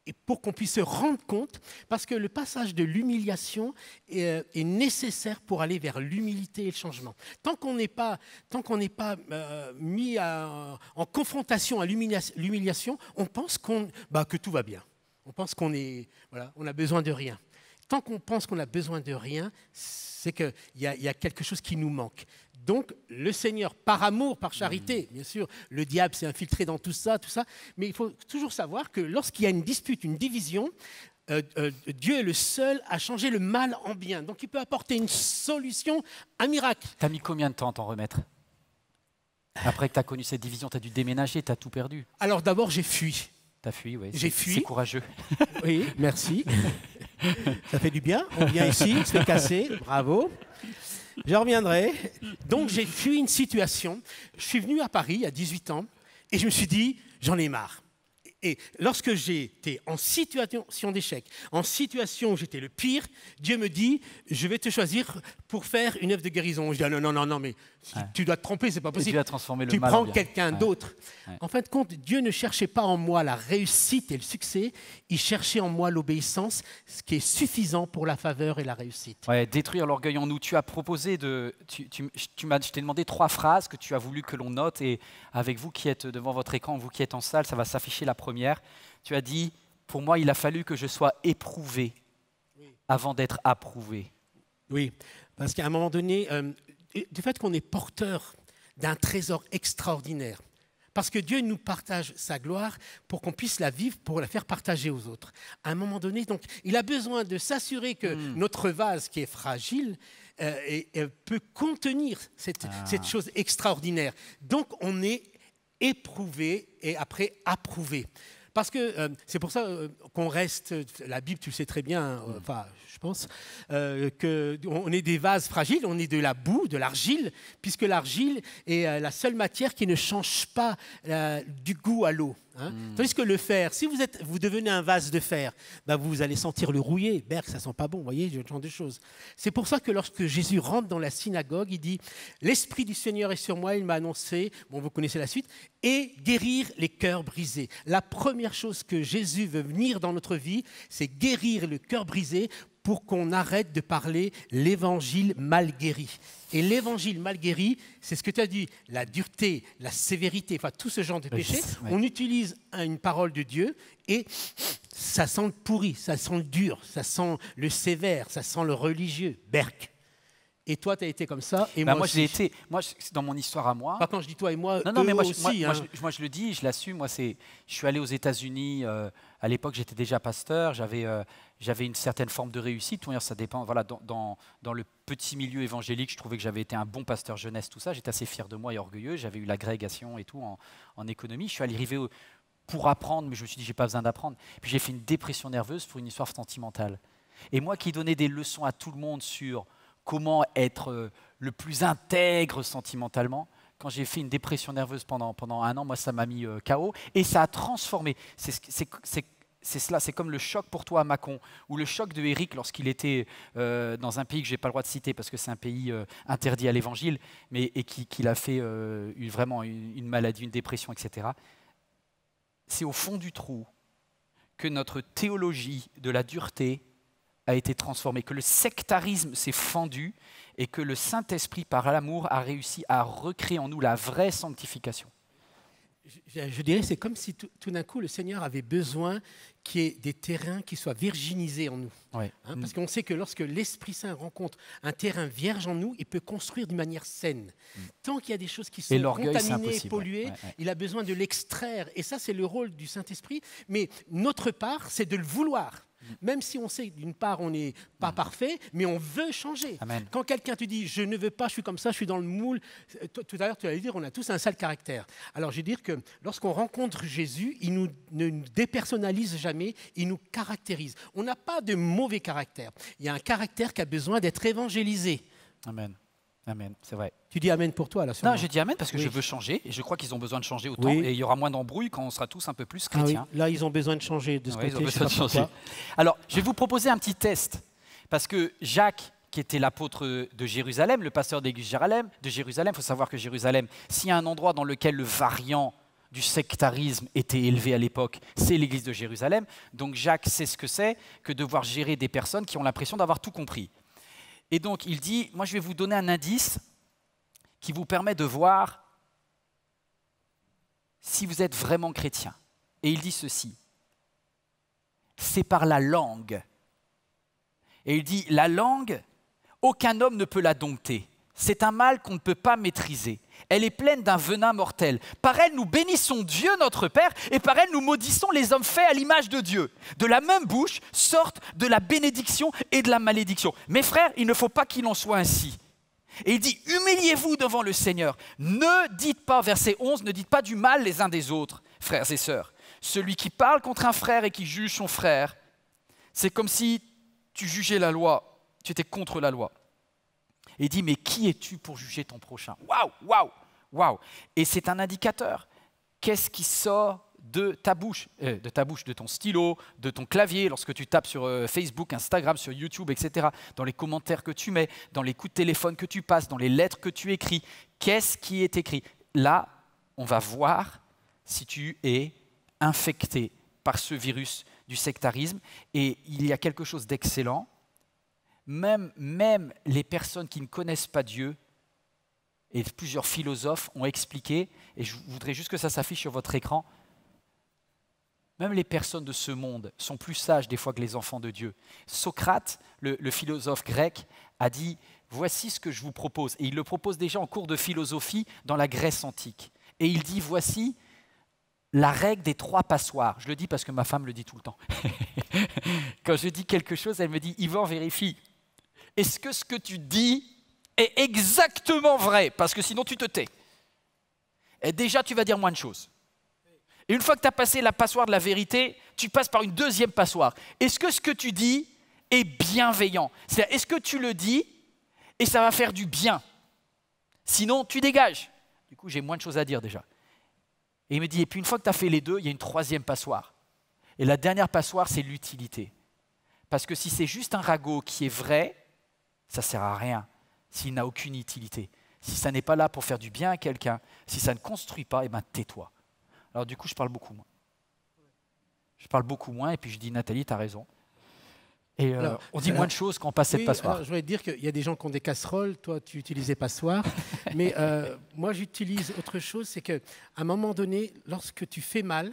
Speaker 6: Et pour qu'on puisse se rendre compte, parce que le passage de l'humiliation est nécessaire pour aller vers l'humilité et le changement. Tant qu'on n'est pas mis en confrontation à l'humiliation, on pense que tout va bien. On pense on a besoin de rien. Tant qu'on pense qu'on a besoin de rien, c'est qu'il y a quelque chose qui nous manque. Donc, le Seigneur, par amour, par charité, bien sûr, le diable s'est infiltré dans tout ça, mais il faut toujours savoir que lorsqu'il y a une dispute, une division, Dieu est le seul à changer le mal en bien. Donc, il peut apporter une solution, un miracle.
Speaker 1: T'as mis combien de temps à t'en remettre? Après que tu as connu cette division, tu as dû déménager, tu as tout perdu.
Speaker 6: Alors, d'abord, j'ai fui.
Speaker 1: Tu as fui, oui.
Speaker 6: J'ai fui.
Speaker 1: C'est courageux.
Speaker 6: Oui, merci. Ça fait du bien. On vient ici, on se fait casser. Bravo. Je reviendrai. Donc, j'ai fui une situation. Je suis venu à Paris il y a 18 ans et je me suis dit, j'en ai marre. Et lorsque j'étais en situation d'échec, en situation où j'étais le pire, Dieu me dit, je vais te choisir pour faire une œuvre de guérison. Je dis, non, mais tu dois te tromper, c'est pas
Speaker 1: Et
Speaker 6: possible.
Speaker 1: Dieu a transformé le
Speaker 6: Tu
Speaker 1: mal en
Speaker 6: prends
Speaker 1: bien.
Speaker 6: quelqu'un
Speaker 1: Ouais.
Speaker 6: d'autre.
Speaker 1: Ouais.
Speaker 6: En fin de compte, Dieu ne cherchait pas en moi la réussite et le succès, il cherchait en moi l'obéissance, ce qui est suffisant pour la faveur et la réussite.
Speaker 1: Ouais, détruire l'orgueil en nous. Tu as proposé je t'ai demandé 3 phrases que tu as voulu que l'on note, et avec vous qui êtes devant votre écran, vous qui êtes en salle, ça va s'afficher la première. Tu as dit, pour moi, il a fallu que je sois éprouvé avant d'être approuvé.
Speaker 6: Oui, parce qu'à un moment donné, du fait qu'on est porteur d'un trésor extraordinaire, Parce que Dieu nous partage sa gloire pour qu'on puisse la vivre, pour la faire partager aux autres. À un moment donné, donc, il a besoin de s'assurer que notre vase, qui est fragile, peut contenir cette chose extraordinaire. Donc, on est éprouvé et après approuvé. Parce que c'est pour ça qu'on reste, la Bible, tu le sais très bien, enfin, je pense, qu'on est des vases fragiles, on est de la boue, de l'argile, puisque l'argile est la seule matière qui ne change pas du goût à l'eau. Hein. Tandis que le fer, si vous devenez un vase de fer, ben vous allez sentir le rouillé, berk, ça sent pas bon, vous voyez, ce genre de choses. C'est pour ça que lorsque Jésus rentre dans la synagogue, il dit « L'Esprit du Seigneur est sur moi, il m'a annoncé, bon, vous connaissez la suite, et guérir les cœurs brisés. » La première chose que Jésus veut venir dans notre vie, c'est guérir le cœur brisé pour qu'on arrête de parler l'évangile mal guéri. Et l'évangile mal guéri, c'est ce que tu as dit, la dureté, la sévérité, enfin tout ce genre de péché. Oui. On utilise une parole de Dieu et ça sent le pourri, ça sent le dur, ça sent le sévère, ça sent le religieux, berk. Et toi, tu as été comme ça, et moi aussi.
Speaker 7: Moi, dans mon histoire à moi...
Speaker 6: Pas quand je dis toi et moi,
Speaker 7: non, mais moi,
Speaker 6: aussi.
Speaker 7: Moi, je le dis, je l'assume. Moi, je suis allé aux États-Unis. À l'époque, j'étais déjà pasteur. J'avais une certaine forme de réussite. Ça dépend. Voilà, dans le petit milieu évangélique, je trouvais que j'avais été un bon pasteur jeunesse, tout ça. J'étais assez fier de moi et orgueilleux. J'avais eu l'agrégation et tout en économie. Je suis arrivé pour apprendre, mais je me suis dit, j'ai pas besoin d'apprendre. Puis j'ai fait une dépression nerveuse pour une histoire sentimentale. Et moi qui donnais des leçons à tout le monde sur comment être le plus intègre sentimentalement. Quand j'ai fait une dépression nerveuse pendant un an, moi, ça m'a mis KO et ça a transformé. C'est cela, c'est comme le choc pour toi à Mâcon ou le choc de Eric lorsqu'il était dans un pays que je n'ai pas le droit de citer parce que c'est un pays interdit à l'évangile, et qu'il a fait vraiment une maladie, une dépression, etc. C'est au fond du trou que notre théologie de la dureté a été transformé, que le sectarisme s'est fendu et que le Saint-Esprit, par l'amour, a réussi à recréer en nous la vraie sanctification.
Speaker 6: Je dirais c'est comme si tout d'un coup, le Seigneur avait besoin qu'il y ait des terrains qui soient virginisés en nous.
Speaker 7: Ouais.
Speaker 6: Hein, parce qu'on sait que lorsque l'Esprit Saint rencontre un terrain vierge en nous, il peut construire d'une manière saine. Tant qu'il y a des choses qui sont contaminées, polluées, il a besoin de l'extraire. Et ça, c'est le rôle du Saint-Esprit. Mais notre part, c'est de le vouloir. Même si on sait que d'une part on n'est pas parfait, mais on veut changer.
Speaker 7: Amen.
Speaker 6: Quand quelqu'un te dit je ne veux pas, je suis comme ça, je suis dans le moule, tout à l'heure tu allais dire on a tous un sale caractère. Alors je veux dire que lorsqu'on rencontre Jésus, il ne nous dépersonnalise jamais, il nous caractérise. On n'a pas de mauvais caractère. Il y a un caractère qui a besoin d'être évangélisé.
Speaker 7: Amen. Amen, c'est vrai.
Speaker 6: Tu dis Amen pour toi là?
Speaker 7: Non, je dis Amen parce que je veux changer et je crois qu'ils ont besoin de changer autant et il y aura moins d'embrouilles quand on sera tous un peu plus chrétiens.
Speaker 6: Là, ils ont besoin de changer de ce côté.
Speaker 7: Ils ont besoin de changer. Alors, je vais vous proposer un petit test parce que Jacques, qui était l'apôtre de Jérusalem, le pasteur d'église de Jérusalem, il faut savoir que Jérusalem, s'il y a un endroit dans lequel le variant du sectarisme était élevé à l'époque, c'est l'église de Jérusalem. Donc Jacques sait ce que c'est que devoir gérer des personnes qui ont l'impression d'avoir tout compris. Et donc, il dit, moi, je vais vous donner un indice qui vous permet de voir si vous êtes vraiment chrétien. Et il dit ceci, c'est par la langue. Et il dit, la langue, aucun homme ne peut la dompter. C'est un mal qu'on ne peut pas maîtriser. Elle est pleine d'un venin mortel. Par elle, nous bénissons Dieu, notre Père, et par elle, nous maudissons les hommes faits à l'image de Dieu. De la même bouche sortent de la bénédiction et de la malédiction. Mes frères, il ne faut pas qu'il en soit ainsi. Et il dit, humiliez-vous devant le Seigneur. Ne dites pas, verset 11, ne dites pas du mal les uns des autres, frères et sœurs. Celui qui parle contre un frère et qui juge son frère, c'est comme si tu jugeais la loi, tu étais contre la loi. Et il dit, mais qui es-tu pour juger ton prochain? Waouh, waouh, waouh. Et c'est un indicateur. Qu'est-ce qui sort de ta bouche, de ton stylo, de ton clavier, lorsque tu tapes sur Facebook, Instagram, sur YouTube, etc., dans les commentaires que tu mets, dans les coups de téléphone que tu passes, dans les lettres que tu écris, qu'est-ce qui est écrit? Là, on va voir si tu es infecté par ce virus du sectarisme. Et il y a quelque chose d'excellent. Même les personnes qui ne connaissent pas Dieu, et plusieurs philosophes ont expliqué, et je voudrais juste que ça s'affiche sur votre écran, même les personnes de ce monde sont plus sages des fois que les enfants de Dieu. Socrate, le philosophe grec, a dit « Voici ce que je vous propose ». Et il le propose déjà en cours de philosophie dans la Grèce antique. Et il dit « Voici la règle des 3 passoires. Je le dis parce que ma femme le dit tout le temps. Quand je dis quelque chose, elle me dit « Yvan, vérifie. Est-ce que ce que tu dis est exactement vrai? Parce que sinon, tu te tais. Et déjà, tu vas dire moins de choses. Et une fois que tu as passé la passoire de la vérité, tu passes par une deuxième passoire. Est-ce que ce que tu dis est bienveillant? C'est-à-dire, est-ce que tu le dis et ça va faire du bien? Sinon, tu dégages. Du coup, j'ai moins de choses à dire déjà. Et il me dit, et puis une fois que tu as fait les deux, il y a une troisième passoire. Et la dernière passoire, c'est l'utilité. Parce que si c'est juste un ragot qui est vrai, ça ne sert à rien s'il n'a aucune utilité. Si ça n'est pas là pour faire du bien à quelqu'un, si ça ne construit pas, eh ben tais-toi. Alors du coup, je parle beaucoup moins. Je parle beaucoup moins et puis je dis, Nathalie, tu as raison. Et on dit moins de choses quand on passe cette passoire.
Speaker 6: Alors, je voulais te dire qu'il y a des gens qui ont des casseroles, toi tu utilisais passoire, mais moi j'utilise autre chose, c'est qu'à un moment donné, lorsque tu fais mal,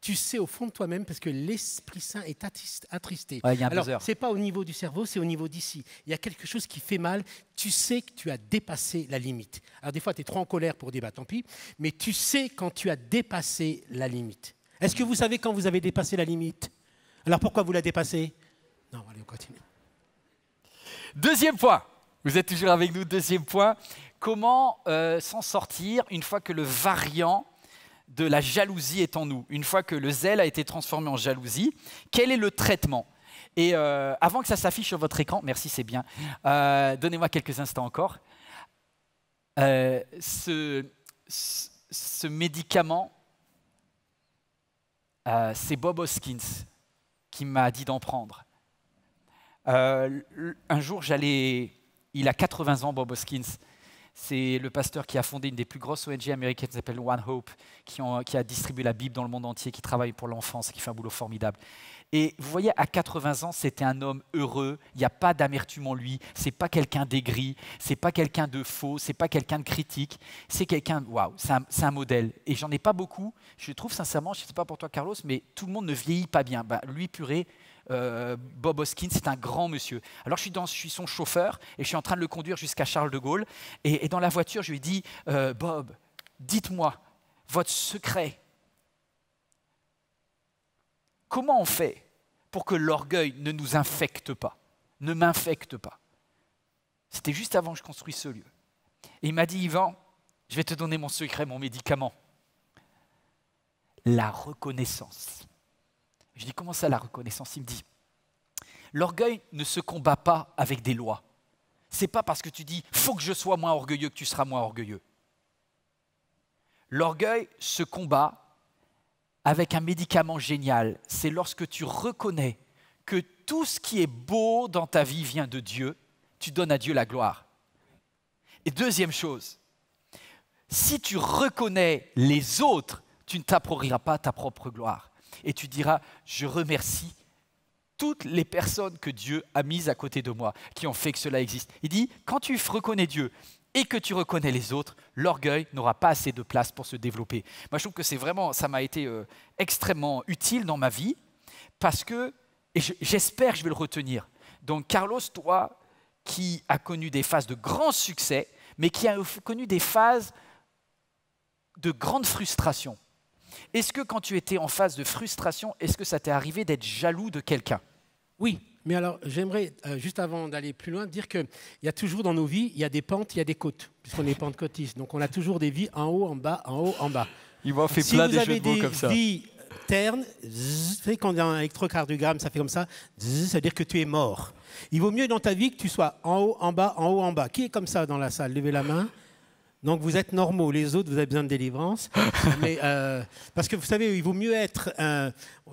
Speaker 6: tu sais au fond de toi-même, parce que l'Esprit Saint est attristé.
Speaker 7: Ouais, il y a un
Speaker 6: alors,
Speaker 7: buzzer.
Speaker 6: ce n'est pas au niveau du cerveau, c'est au niveau d'ici. Il y a quelque chose qui fait mal, tu sais que tu as dépassé la limite. Alors des fois, tu es trop en colère pour dire, bah, tant pis, mais tu sais quand tu as dépassé la limite. Est-ce que vous savez quand vous avez dépassé la limite? Alors pourquoi vous la dépassez? Non, allez, on continue.
Speaker 7: Deuxième point, vous êtes toujours avec nous, deuxième point. Comment s'en sortir une fois que le variant de la jalousie est en nous, une fois que le zèle a été transformé en jalousie? Quel est le traitement? Et avant que ça s'affiche sur votre écran, merci, c'est bien, donnez-moi quelques instants encore. Ce médicament, c'est Bob Hoskins qui m'a dit d'en prendre. Un jour, il a 80 ans, Bob Hoskins. C'est le pasteur qui a fondé une des plus grosses ONG américaines qui s'appelle One Hope, qui a distribué la Bible dans le monde entier, qui travaille pour l'enfance, qui fait un boulot formidable. Et vous voyez, à 80 ans, c'était un homme heureux, il n'y a pas d'amertume en lui, c'est pas quelqu'un d'aigri, c'est pas quelqu'un de faux, c'est pas quelqu'un de critique, c'est quelqu'un, waouh, c'est un modèle. Et j'en ai pas beaucoup, je trouve sincèrement, je ne sais pas pour toi Carlos, mais tout le monde ne vieillit pas bien. Ben, lui, purée, Bob Hoskins, c'est un grand monsieur. Alors je suis son chauffeur et je suis en train de le conduire jusqu'à Charles de Gaulle. Et dans la voiture, je lui ai dit, Bob, dites-moi votre secret. Comment on fait pour que l'orgueil ne nous infecte pas, ne m'infecte pas? C'était juste avant que je construise ce lieu. Et il m'a dit, Yvan, je vais te donner mon secret, mon médicament. La reconnaissance. Je dis, comment ça la reconnaissance? Il me dit, l'orgueil ne se combat pas avec des lois. Ce n'est pas parce que tu dis, faut que je sois moins orgueilleux que tu seras moins orgueilleux. L'orgueil se combat avec un médicament génial. C'est lorsque tu reconnais que tout ce qui est beau dans ta vie vient de Dieu, tu donnes à Dieu la gloire. Et deuxième chose, si tu reconnais les autres, tu ne t'approprieras pas ta propre gloire. Et tu diras, je remercie toutes les personnes que Dieu a mises à côté de moi, qui ont fait que cela existe. Il dit, quand tu reconnais Dieu et que tu reconnais les autres, l'orgueil n'aura pas assez de place pour se développer. Moi, je trouve que c'est vraiment, ça m'a été extrêmement utile dans ma vie, parce que, et j'espère que je vais le retenir. Donc, Carlos, toi, qui as connu des phases de grand succès, mais qui as connu des phases de grande frustration. Est-ce que quand tu étais en phase de frustration, est-ce que ça t'est arrivé d'être jaloux de quelqu'un?
Speaker 6: Oui, mais alors j'aimerais, juste avant d'aller plus loin, dire qu'il y a toujours dans nos vies, il y a des pentes, il y a des côtes, puisqu'on est pentecôtistes. Donc on a toujours des vies en haut, en bas, en haut, en bas.
Speaker 7: Il m'a fait plein de jeux de mots comme ça.
Speaker 6: Si vous avez des vies ternes, vous savez, quand on a un électrocardiogramme, ça fait comme ça, ça veut dire que tu es mort. Il vaut mieux dans ta vie que tu sois en haut, en bas, en haut, en bas. Qui est comme ça dans la salle? Levez la main. Donc vous êtes normaux, les autres, vous avez besoin de délivrance. Mais, parce que vous savez, il vaut mieux être,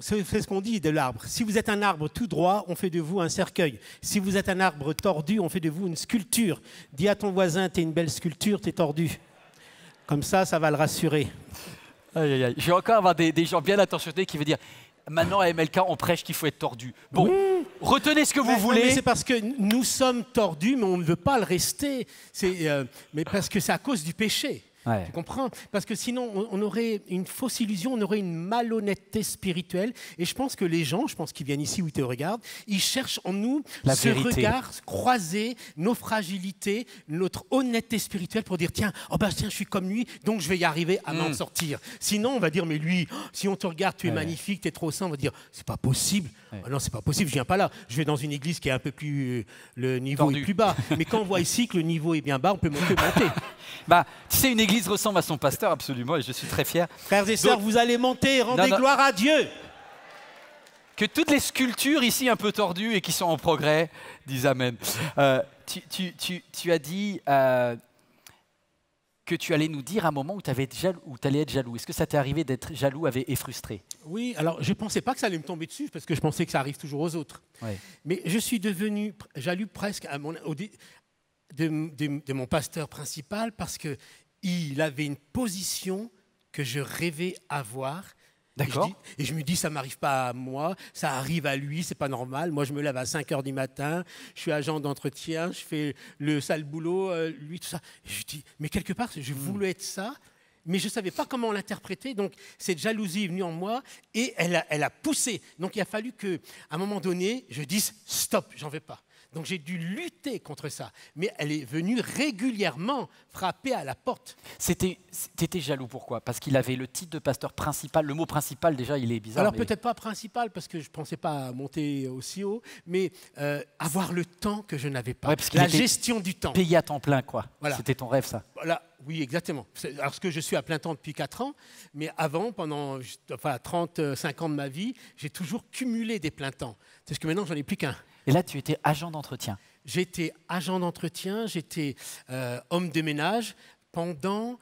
Speaker 6: c'est ce qu'on dit de l'arbre. Si vous êtes un arbre tout droit, on fait de vous un cercueil. Si vous êtes un arbre tordu, on fait de vous une sculpture. Dis à ton voisin, t'es une belle sculpture, t'es tordu. Comme ça, ça va le rassurer.
Speaker 7: Aïe, aïe, aïe. Je vais encore avoir des gens bien attentionnés qui vont dire, maintenant à MLK, on prêche qu'il faut être tordu. Bon, oui. Retenez ce que vous voulez.
Speaker 6: Non, mais c'est parce que nous sommes tordus, mais on ne veut pas le rester. Mais parce que c'est à cause du péché.
Speaker 7: Ouais.
Speaker 6: Tu comprends? Parce que sinon, on aurait une fausse illusion, on aurait une malhonnêteté spirituelle. Et je pense que les gens, je pense qu'ils viennent ici ou ils te regardent, ils cherchent en nous
Speaker 7: La
Speaker 6: ce
Speaker 7: vérité.
Speaker 6: regard croisé, nos fragilités, notre honnêteté spirituelle pour dire tiens, tiens, je suis comme lui, donc je vais y arriver à m'en sortir. Sinon, on va dire mais lui, si on te regarde, tu es magnifique, tu es trop saint, on va dire c'est pas possible. Ah non, c'est pas possible, je viens pas là. Je vais dans une église qui est un peu plus le niveau
Speaker 7: Tordu.
Speaker 6: est plus bas. Mais quand on voit ici que le niveau est bien bas, on peut monter.
Speaker 7: Bah, tu sais, une église ressemble à son pasteur, absolument, et je suis très fier.
Speaker 6: Frères et sœurs,
Speaker 7: Donc-
Speaker 6: vous allez monter, rendez
Speaker 7: Non.
Speaker 6: gloire à Dieu.
Speaker 7: Que toutes les sculptures ici un peu tordues et qui sont en progrès disent Amen. Tu as dit que tu allais nous dire un moment où tu allais être jaloux. Est-ce que ça t'est arrivé d'être jaloux et frustré?
Speaker 6: Oui, alors je ne pensais pas que ça allait me tomber dessus parce que je pensais que ça arrive toujours aux autres.
Speaker 7: Ouais.
Speaker 6: Mais je suis devenu jaloux presque de mon pasteur principal parce qu'il avait une position que je rêvais avoir.
Speaker 7: D'accord.
Speaker 6: Et je me dis, ça ne m'arrive pas à moi, ça arrive à lui, c'est pas normal. Moi, je me lève à 5 h du matin, je suis agent d'entretien, je fais le sale boulot, lui, tout ça. Et je dis, mais quelque part, je voulais être ça, mais je ne savais pas comment l'interpréter. Donc, cette jalousie est venue en moi et elle a poussé. Donc, il a fallu qu'à un moment donné, je dise, stop, j'en veux pas. Donc, j'ai dû lutter contre ça. Mais elle est venue régulièrement frapper à la porte.
Speaker 7: T'étais jaloux, pourquoi? Parce qu'il avait le titre de pasteur principal. Le mot principal, déjà, il est bizarre.
Speaker 6: Alors
Speaker 7: mais-
Speaker 6: peut-être pas principal parce que je ne pensais pas monter aussi haut, mais avoir le temps que je n'avais pas.
Speaker 7: Ouais, parce qu'il
Speaker 6: La
Speaker 7: était
Speaker 6: gestion du temps.
Speaker 7: Payé à temps plein, quoi.
Speaker 6: Voilà.
Speaker 7: C'était ton rêve, ça.
Speaker 6: Voilà, oui, exactement. Alors que je suis à plein temps depuis 4 ans, mais avant, pendant 35 ans de ma vie, j'ai toujours cumulé des pleins temps. Parce que maintenant, j'en ai plus qu'un.
Speaker 7: Et là, tu étais agent d'entretien.
Speaker 6: J'étais agent d'entretien, j'étais homme de ménage pendant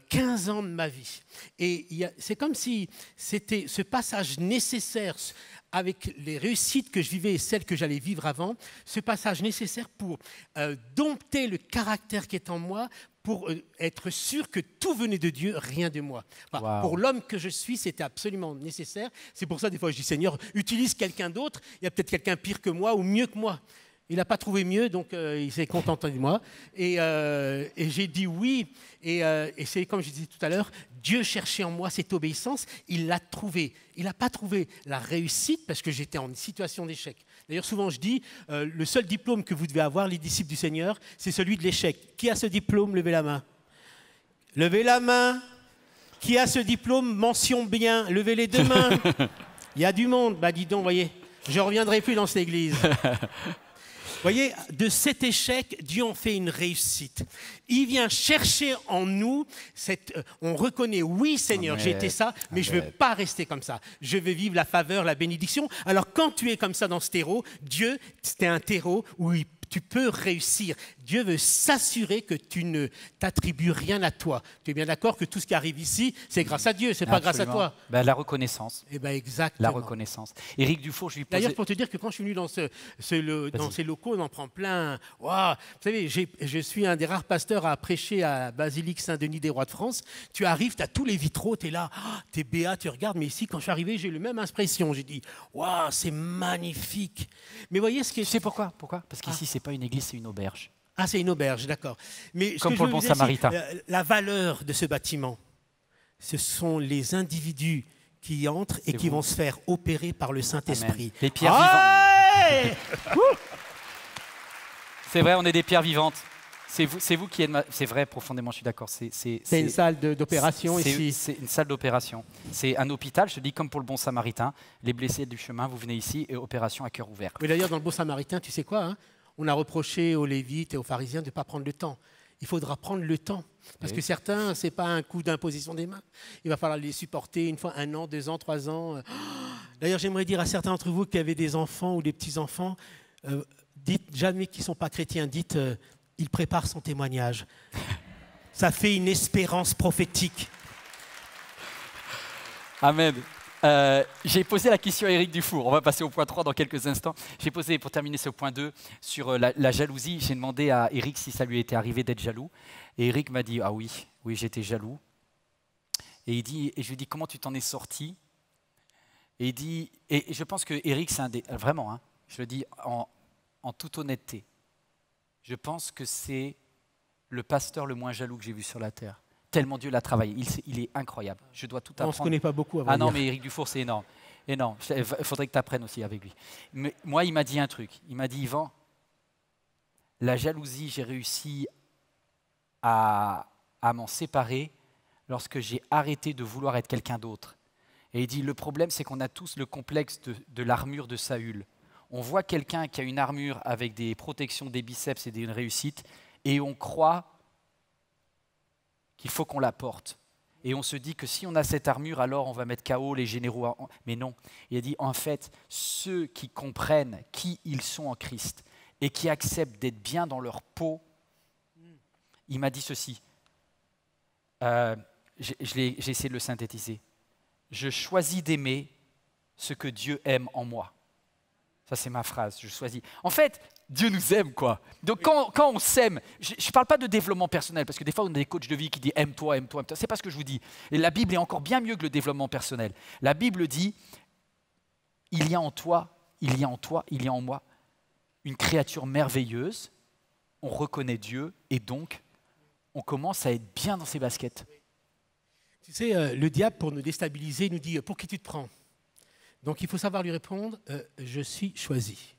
Speaker 6: 15 ans de ma vie. Et c'est comme si c'était ce passage nécessaire avec les réussites que je vivais et celles que j'allais vivre avant, ce passage nécessaire pour dompter le caractère qui est en moi, pour être sûr que tout venait de Dieu, rien de moi. Enfin,
Speaker 7: Wow.
Speaker 6: Pour l'homme que je suis, c'était absolument nécessaire. C'est pour ça, des fois, je dis, Seigneur, utilise quelqu'un d'autre. Il y a peut-être quelqu'un pire que moi ou mieux que moi. Il n'a pas trouvé mieux, donc il s'est contenté de moi. Et j'ai dit oui. Et c'est comme je disais tout à l'heure, Dieu cherchait en moi cette obéissance. Il l'a trouvée. Il n'a pas trouvé la réussite parce que j'étais en situation d'échec. D'ailleurs, souvent je dis, le seul diplôme que vous devez avoir, les disciples du Seigneur, c'est celui de l'échec. Qui a ce diplôme? Levez la main. Levez la main. Qui a ce diplôme? Mention bien. Levez les deux mains. Il y a du monde. Bah dis donc, voyez, je ne reviendrai plus dans cette église. Vous voyez, de cet échec, Dieu en fait une réussite. Il vient chercher en nous, on reconnaît, oui Seigneur,
Speaker 7: Amen.
Speaker 6: j'ai été ça, mais je ne veux pas rester comme ça. Je veux vivre la faveur, la bénédiction. Alors quand tu es comme ça dans ce terreau, Dieu, c'est un terreau où tu peux réussir. Dieu veut s'assurer que tu ne t'attribues rien à toi. Tu es bien d'accord que tout ce qui arrive ici, c'est grâce à Dieu, c'est pas grâce à
Speaker 7: Absolument.
Speaker 6: toi.
Speaker 7: Ben, la reconnaissance.
Speaker 6: Eh bien, exactement.
Speaker 7: La reconnaissance. Éric Dufour, je lui posais...
Speaker 6: D'ailleurs, pour te dire que quand je suis venu dans ces locaux, on en prend plein. Waouh, vous savez, je suis un des rares pasteurs à prêcher à Basilique Saint-Denis des Rois de France. Tu arrives, tu as tous les vitraux, tu es là, tu es béat, tu regardes. Mais ici, quand je suis arrivé, j'ai eu la même impression. J'ai dit, waouh, c'est magnifique. Mais voyez ce qui est...
Speaker 7: Tu sais pourquoi? Parce qu'ici, c'est pas une église, c'est une auberge.
Speaker 6: Ah, c'est une auberge, d'accord. Mais ce
Speaker 7: Comme
Speaker 6: que
Speaker 7: pour
Speaker 6: je
Speaker 7: le
Speaker 6: veux
Speaker 7: Bon
Speaker 6: dire,
Speaker 7: Samaritain.
Speaker 6: c'est, la valeur de ce bâtiment, ce sont les individus qui entrent et
Speaker 7: C'est
Speaker 6: qui
Speaker 7: vous.
Speaker 6: vont se faire opérer par le Saint-Esprit.
Speaker 7: Amen. Les pierres
Speaker 6: Ouais
Speaker 7: C'est vrai, on est des pierres vivantes. C'est vous qui êtes... C'est vrai, profondément, je suis d'accord.
Speaker 6: C'est une salle d'opération ici.
Speaker 7: C'est une salle d'opération. C'est un hôpital, je te dis, comme pour le Bon Samaritain. Les blessés du chemin, vous venez ici et opération à cœur ouvert.
Speaker 6: Mais d'ailleurs, dans le Bon Samaritain, tu sais quoi, hein, on a reproché aux Lévites et aux pharisiens de ne pas prendre le temps. Il faudra prendre le temps. Parce
Speaker 7: Oui.
Speaker 6: que certains, ce n'est pas un coup d'imposition des mains. Il va falloir les supporter une fois, 1 an, 2 ans, 3 ans. D'ailleurs, j'aimerais dire à certains d'entre vous qui avez des enfants ou des petits-enfants, dites jamais qu'ils ne sont pas chrétiens, dites il prépare son témoignage. Ça fait une espérance prophétique.
Speaker 7: Amen. J'ai posé la question à Éric Dufour. On va passer au point 3 dans quelques instants. J'ai posé, pour terminer ce point 2, sur la jalousie. J'ai demandé à Éric si ça lui était arrivé d'être jaloux. Et Éric m'a dit, ah oui, j'étais jaloux. Et je lui ai dit, comment tu t'en es sorti? Et il dit, et je pense que Éric, c'est un des... Vraiment, hein, je le dis en toute honnêteté. Je pense que c'est le pasteur le moins jaloux que j'ai vu sur la terre. Tellement Dieu l'a travaillé. Il est incroyable. Je dois tout apprendre.
Speaker 6: On ne se connaît pas beaucoup avant.
Speaker 7: Ah non, mais Éric Dufour, c'est énorme. Énorme. Il faudrait que tu apprennes aussi avec lui. Mais moi, il m'a dit un truc. Il m'a dit, Yvan, la jalousie, j'ai réussi à m'en séparer lorsque j'ai arrêté de vouloir être quelqu'un d'autre. Et il dit, le problème, c'est qu'on a tous le complexe de l'armure de Saül. On voit quelqu'un qui a une armure avec des protections des biceps et une réussite, et on croit qu'il faut qu'on la porte. Et on se dit que si on a cette armure, alors on va mettre KO les généraux. Mais non, il a dit, en fait, ceux qui comprennent qui ils sont en Christ et qui acceptent d'être bien dans leur peau, il m'a dit ceci. J'ai essayé de le synthétiser. Je choisis d'aimer ce que Dieu aime en moi. Ça, c'est ma phrase, je choisis. En fait, Dieu nous aime, quoi. Donc, quand on s'aime, je ne parle pas de développement personnel, parce que des fois, on a des coachs de vie qui disent « aime-toi, aime-toi, aime-toi ». Ce n'est pas ce que je vous dis. Et la Bible est encore bien mieux que le développement personnel. La Bible dit « il y a en toi, il y a en toi, il y a en moi une créature merveilleuse. » On reconnaît Dieu, et donc, on commence à être bien dans ses baskets.
Speaker 6: Tu sais, le diable, pour nous déstabiliser, nous dit « pour qui tu te prends ?» Donc, il faut savoir lui répondre je suis choisi.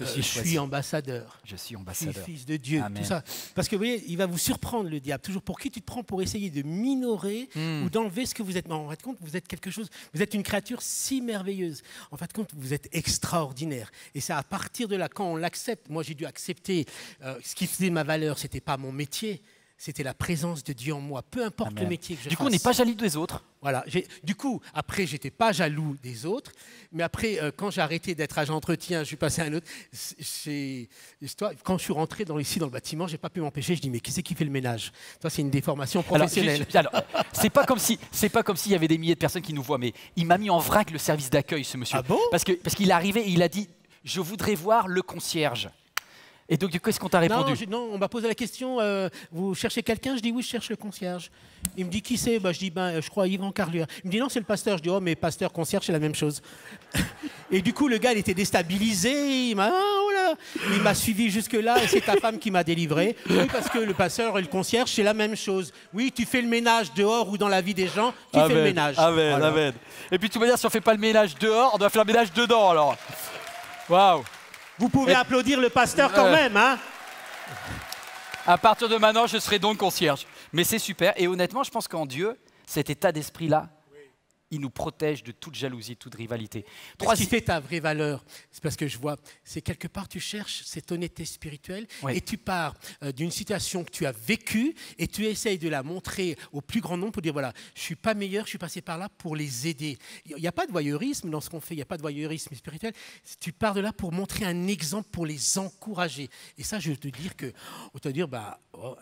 Speaker 6: Je suis ambassadeur.
Speaker 7: Je suis ambassadeur.
Speaker 6: Je suis fils de Dieu.
Speaker 7: Amen.
Speaker 6: Tout ça. Parce que vous voyez, il va vous surprendre, le diable. Toujours pour qui tu te prends pour essayer de minorer ou d'enlever ce que vous êtes. Mais en fin de compte, vous êtes quelque chose. Vous êtes une créature si merveilleuse. En fin de compte, vous êtes extraordinaire. Et c'est à partir de là, quand on l'accepte, moi j'ai dû accepter ce qui faisait ma valeur, c'était pas mon métier. C'était la présence de Dieu en moi, peu importe
Speaker 7: Amen.
Speaker 6: le métier que je fasse.
Speaker 7: Du coup, on n'est pas jaloux des autres.
Speaker 6: Voilà. Du coup, après, je n'étais pas jaloux des autres. Mais après, quand j'ai arrêté d'être agent d'entretien, je suis passé à un autre. Quand je suis rentré ici dans le bâtiment, je n'ai pas pu m'empêcher. Je dis, mais qui c'est qui fait le ménage? Ça, c'est une déformation professionnelle.
Speaker 7: Alors, c'est pas comme s'il y avait des milliers de personnes qui nous voient, mais il m'a mis en vrac le service d'accueil, ce monsieur.
Speaker 6: Ah bon?
Speaker 7: Parce qu'il est arrivé et il a dit, je voudrais voir le concierge. Et donc, du coup, qu'est-ce qu'on t'a répondu?
Speaker 6: Non, on m'a posé la question, vous cherchez quelqu'un? Je dis oui, je cherche le concierge. Il me dit qui c'est? Je dis je crois Yvan Carlier. Il me dit non, c'est le pasteur. Je dis oh, mais pasteur, concierge, c'est la même chose. Et du coup, le gars, il était déstabilisé. Il m'a suivi jusque-là et c'est ta femme qui m'a délivré. Oui, parce que le pasteur et le concierge, c'est la même chose. Oui, tu fais le ménage dehors ou dans la vie des gens, tu fais le ménage.
Speaker 7: Amen, voilà. Amen. Et puis, de toute manière, si on ne fait pas le ménage dehors, on doit faire le ménage dedans, alors. Waouh!
Speaker 6: Vous pouvez applaudir le pasteur quand même, hein?
Speaker 7: À partir de maintenant, je serai donc concierge. Mais c'est super. Et honnêtement, je pense qu'en Dieu, cet état d'esprit-là, il nous protège de toute jalousie, de toute rivalité.
Speaker 6: Ce qui fait ta vraie valeur, c'est parce que je vois, c'est quelque part tu cherches cette honnêteté spirituelle et tu pars d'une situation que tu as vécue et tu essayes de la montrer au plus grand nombre pour dire voilà, je ne suis pas meilleur, je suis passé par là pour les aider. Il n'y a pas de voyeurisme dans ce qu'on fait, il n'y a pas de voyeurisme spirituel. Tu pars de là pour montrer un exemple, pour les encourager. Et ça, je veux te dire que, on te dire,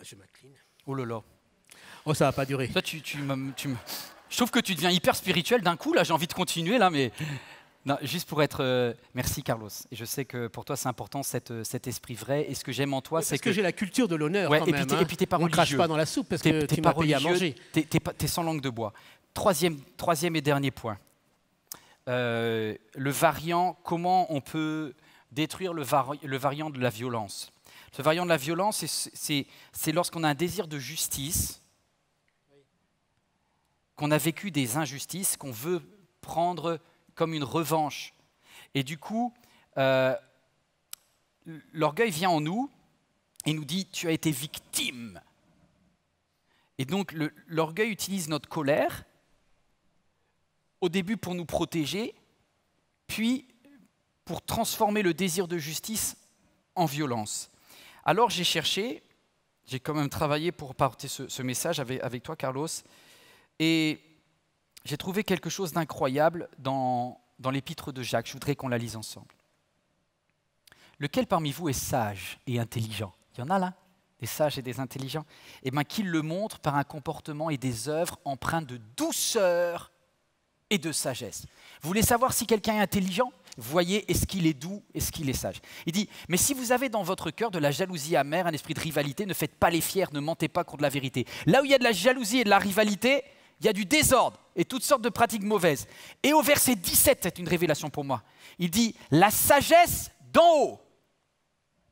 Speaker 6: je m'incline.
Speaker 7: Oh là là.
Speaker 6: Oh, ça ne va pas durer.
Speaker 7: Toi, je trouve que tu deviens hyper spirituel d'un coup, là, j'ai envie de continuer, là, mais... Non, juste pour être... Merci, Carlos. Et je sais que pour toi, c'est important, cet esprit vrai. Et ce que j'aime en toi, c'est que...
Speaker 6: j'ai la culture de l'honneur, quand même.
Speaker 7: Et puis, t'es pas religieux.
Speaker 6: On ne crache pas dans la soupe, parce que tu m'as payé à manger.
Speaker 7: T'es sans langue de bois. Troisième et dernier point. Le variant, comment on peut détruire le variant de la violence? Ce variant de la violence, c'est lorsqu'on a un désir de justice, qu'on a vécu des injustices, qu'on veut prendre comme une revanche. Et du coup, l'orgueil vient en nous et nous dit « tu as été victime ». Et donc, l'orgueil utilise notre colère, au début pour nous protéger, puis pour transformer le désir de justice en violence. Alors j'ai cherché, j'ai quand même travaillé pour porter ce message avec toi, Carlos, et j'ai trouvé quelque chose d'incroyable dans l'épître de Jacques. Je voudrais qu'on la lise ensemble. Lequel parmi vous est sage et intelligent? Il y en a là, des sages et des intelligents. Eh bien, qu'il le montre par un comportement et des œuvres empreintes de douceur et de sagesse. Vous voulez savoir si quelqu'un est intelligent? Voyez, est-ce qu'il est doux, est-ce qu'il est sage? Il dit, mais si vous avez dans votre cœur de la jalousie amère, un esprit de rivalité, ne faites pas les fiers, ne mentez pas contre la vérité. Là où il y a de la jalousie et de la rivalité, il y a du désordre et toutes sortes de pratiques mauvaises. Et au verset 17, c'est une révélation pour moi. Il dit, la sagesse d'en haut,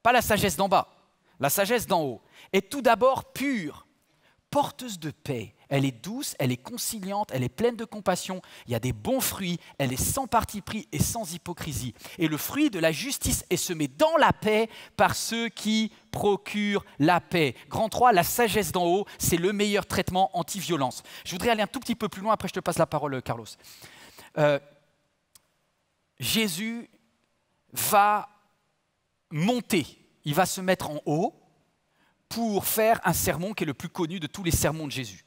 Speaker 7: pas la sagesse d'en bas, la sagesse d'en haut, est tout d'abord pure, porteuse de paix. Elle est douce, elle est conciliante, elle est pleine de compassion. Il y a des bons fruits, elle est sans parti pris et sans hypocrisie. Et le fruit de la justice est semé dans la paix par ceux qui procurent la paix. Grand 3, la sagesse d'en haut, c'est le meilleur traitement anti-violence. Je voudrais aller un tout petit peu plus loin, après je te passe la parole, Carlos. Jésus va monter, il va se mettre en haut pour faire un sermon qui est le plus connu de tous les sermons de Jésus.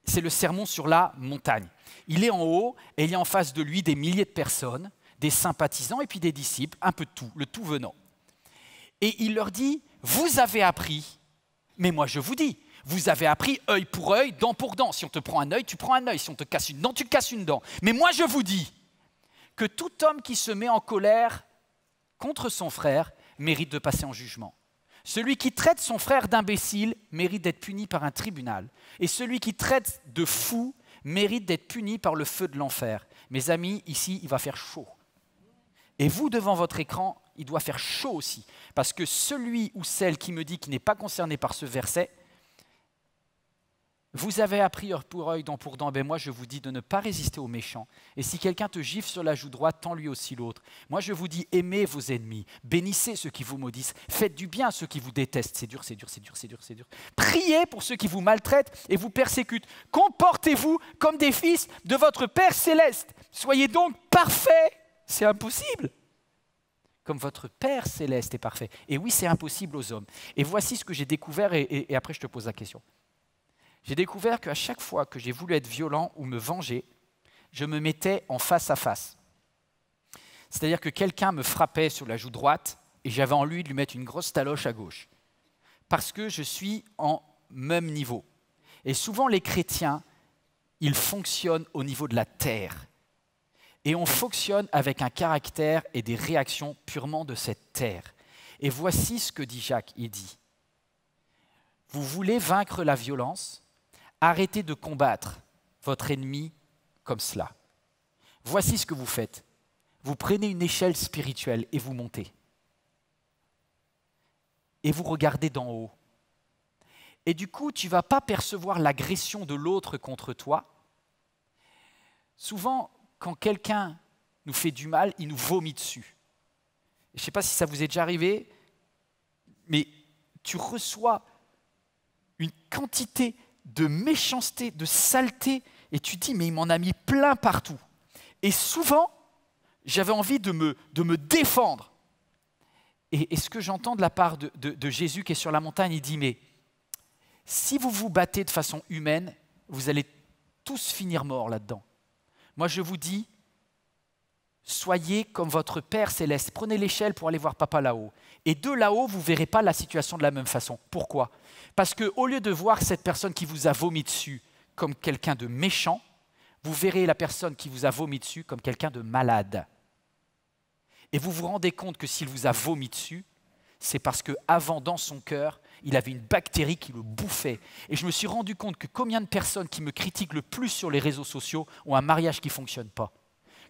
Speaker 7: C'est le sermon sur la montagne. Il est en haut et il y a en face de lui des milliers de personnes, des sympathisants et puis des disciples, un peu de tout, le tout venant. Et il leur dit, vous avez appris, mais moi je vous dis, vous avez appris œil pour œil, dent pour dent. Si on te prend un œil, tu prends un œil. Si on te casse une dent, tu casses une dent. Mais moi je vous dis que tout homme qui se met en colère contre son frère mérite de passer en jugement. Celui qui traite son frère d'imbécile mérite d'être puni par un tribunal. Et celui qui traite de fou mérite d'être puni par le feu de l'enfer. Mes amis, ici, il va faire chaud. Et vous, devant votre écran, il doit faire chaud aussi. Parce que celui ou celle qui me dit qu'il n'est pas concerné par ce verset, vous avez appris œil pour œil, dent pour dent, ben moi je vous dis de ne pas résister aux méchants. Et si quelqu'un te gifle sur la joue droite, tends lui aussi l'autre. Moi je vous dis, aimez vos ennemis, bénissez ceux qui vous maudissent, faites du bien à ceux qui vous détestent. C'est dur, c'est dur, c'est dur, c'est dur, c'est dur. Priez pour ceux qui vous maltraitent et vous persécutent. Comportez-vous comme des fils de votre Père céleste. Soyez donc parfaits. C'est impossible. Comme votre Père céleste est parfait. Et oui, c'est impossible aux hommes. Et voici ce que j'ai découvert, et après je te pose la question. J'ai découvert qu'à chaque fois que j'ai voulu être violent ou me venger, je me mettais en face à face. C'est-à-dire que quelqu'un me frappait sur la joue droite et j'avais envie de lui mettre une grosse taloche à gauche. Parce que je suis en même niveau. Et souvent les chrétiens, ils fonctionnent au niveau de la terre. Et on fonctionne avec un caractère et des réactions purement de cette terre. Et voici ce que dit Jacques, il dit. Vous voulez vaincre la violence ? Arrêtez de combattre votre ennemi comme cela. Voici ce que vous faites. Vous prenez une échelle spirituelle et vous montez. Et vous regardez d'en haut. Et du coup, tu ne vas pas percevoir l'agression de l'autre contre toi. Souvent, quand quelqu'un nous fait du mal, il nous vomit dessus. Je ne sais pas si ça vous est déjà arrivé, mais tu reçois une quantité de méchanceté, de saleté, et tu dis, mais il m'en a mis plein partout. Et souvent, j'avais envie de me défendre. Et ce que j'entends de la part de Jésus qui est sur la montagne, il dit, mais si vous vous battez de façon humaine, vous allez tous finir morts là-dedans. Moi, je vous dis, soyez comme votre Père céleste. Prenez l'échelle pour aller voir papa là-haut. Et de là-haut, vous ne verrez pas la situation de la même façon. Pourquoi ? Parce qu'au lieu de voir cette personne qui vous a vomi dessus comme quelqu'un de méchant, vous verrez la personne qui vous a vomi dessus comme quelqu'un de malade. Et vous vous rendez compte que s'il vous a vomi dessus, c'est parce qu'avant, dans son cœur, il avait une bactérie qui le bouffait. Et je me suis rendu compte que combien de personnes qui me critiquent le plus sur les réseaux sociaux ont un mariage qui ne fonctionne pas.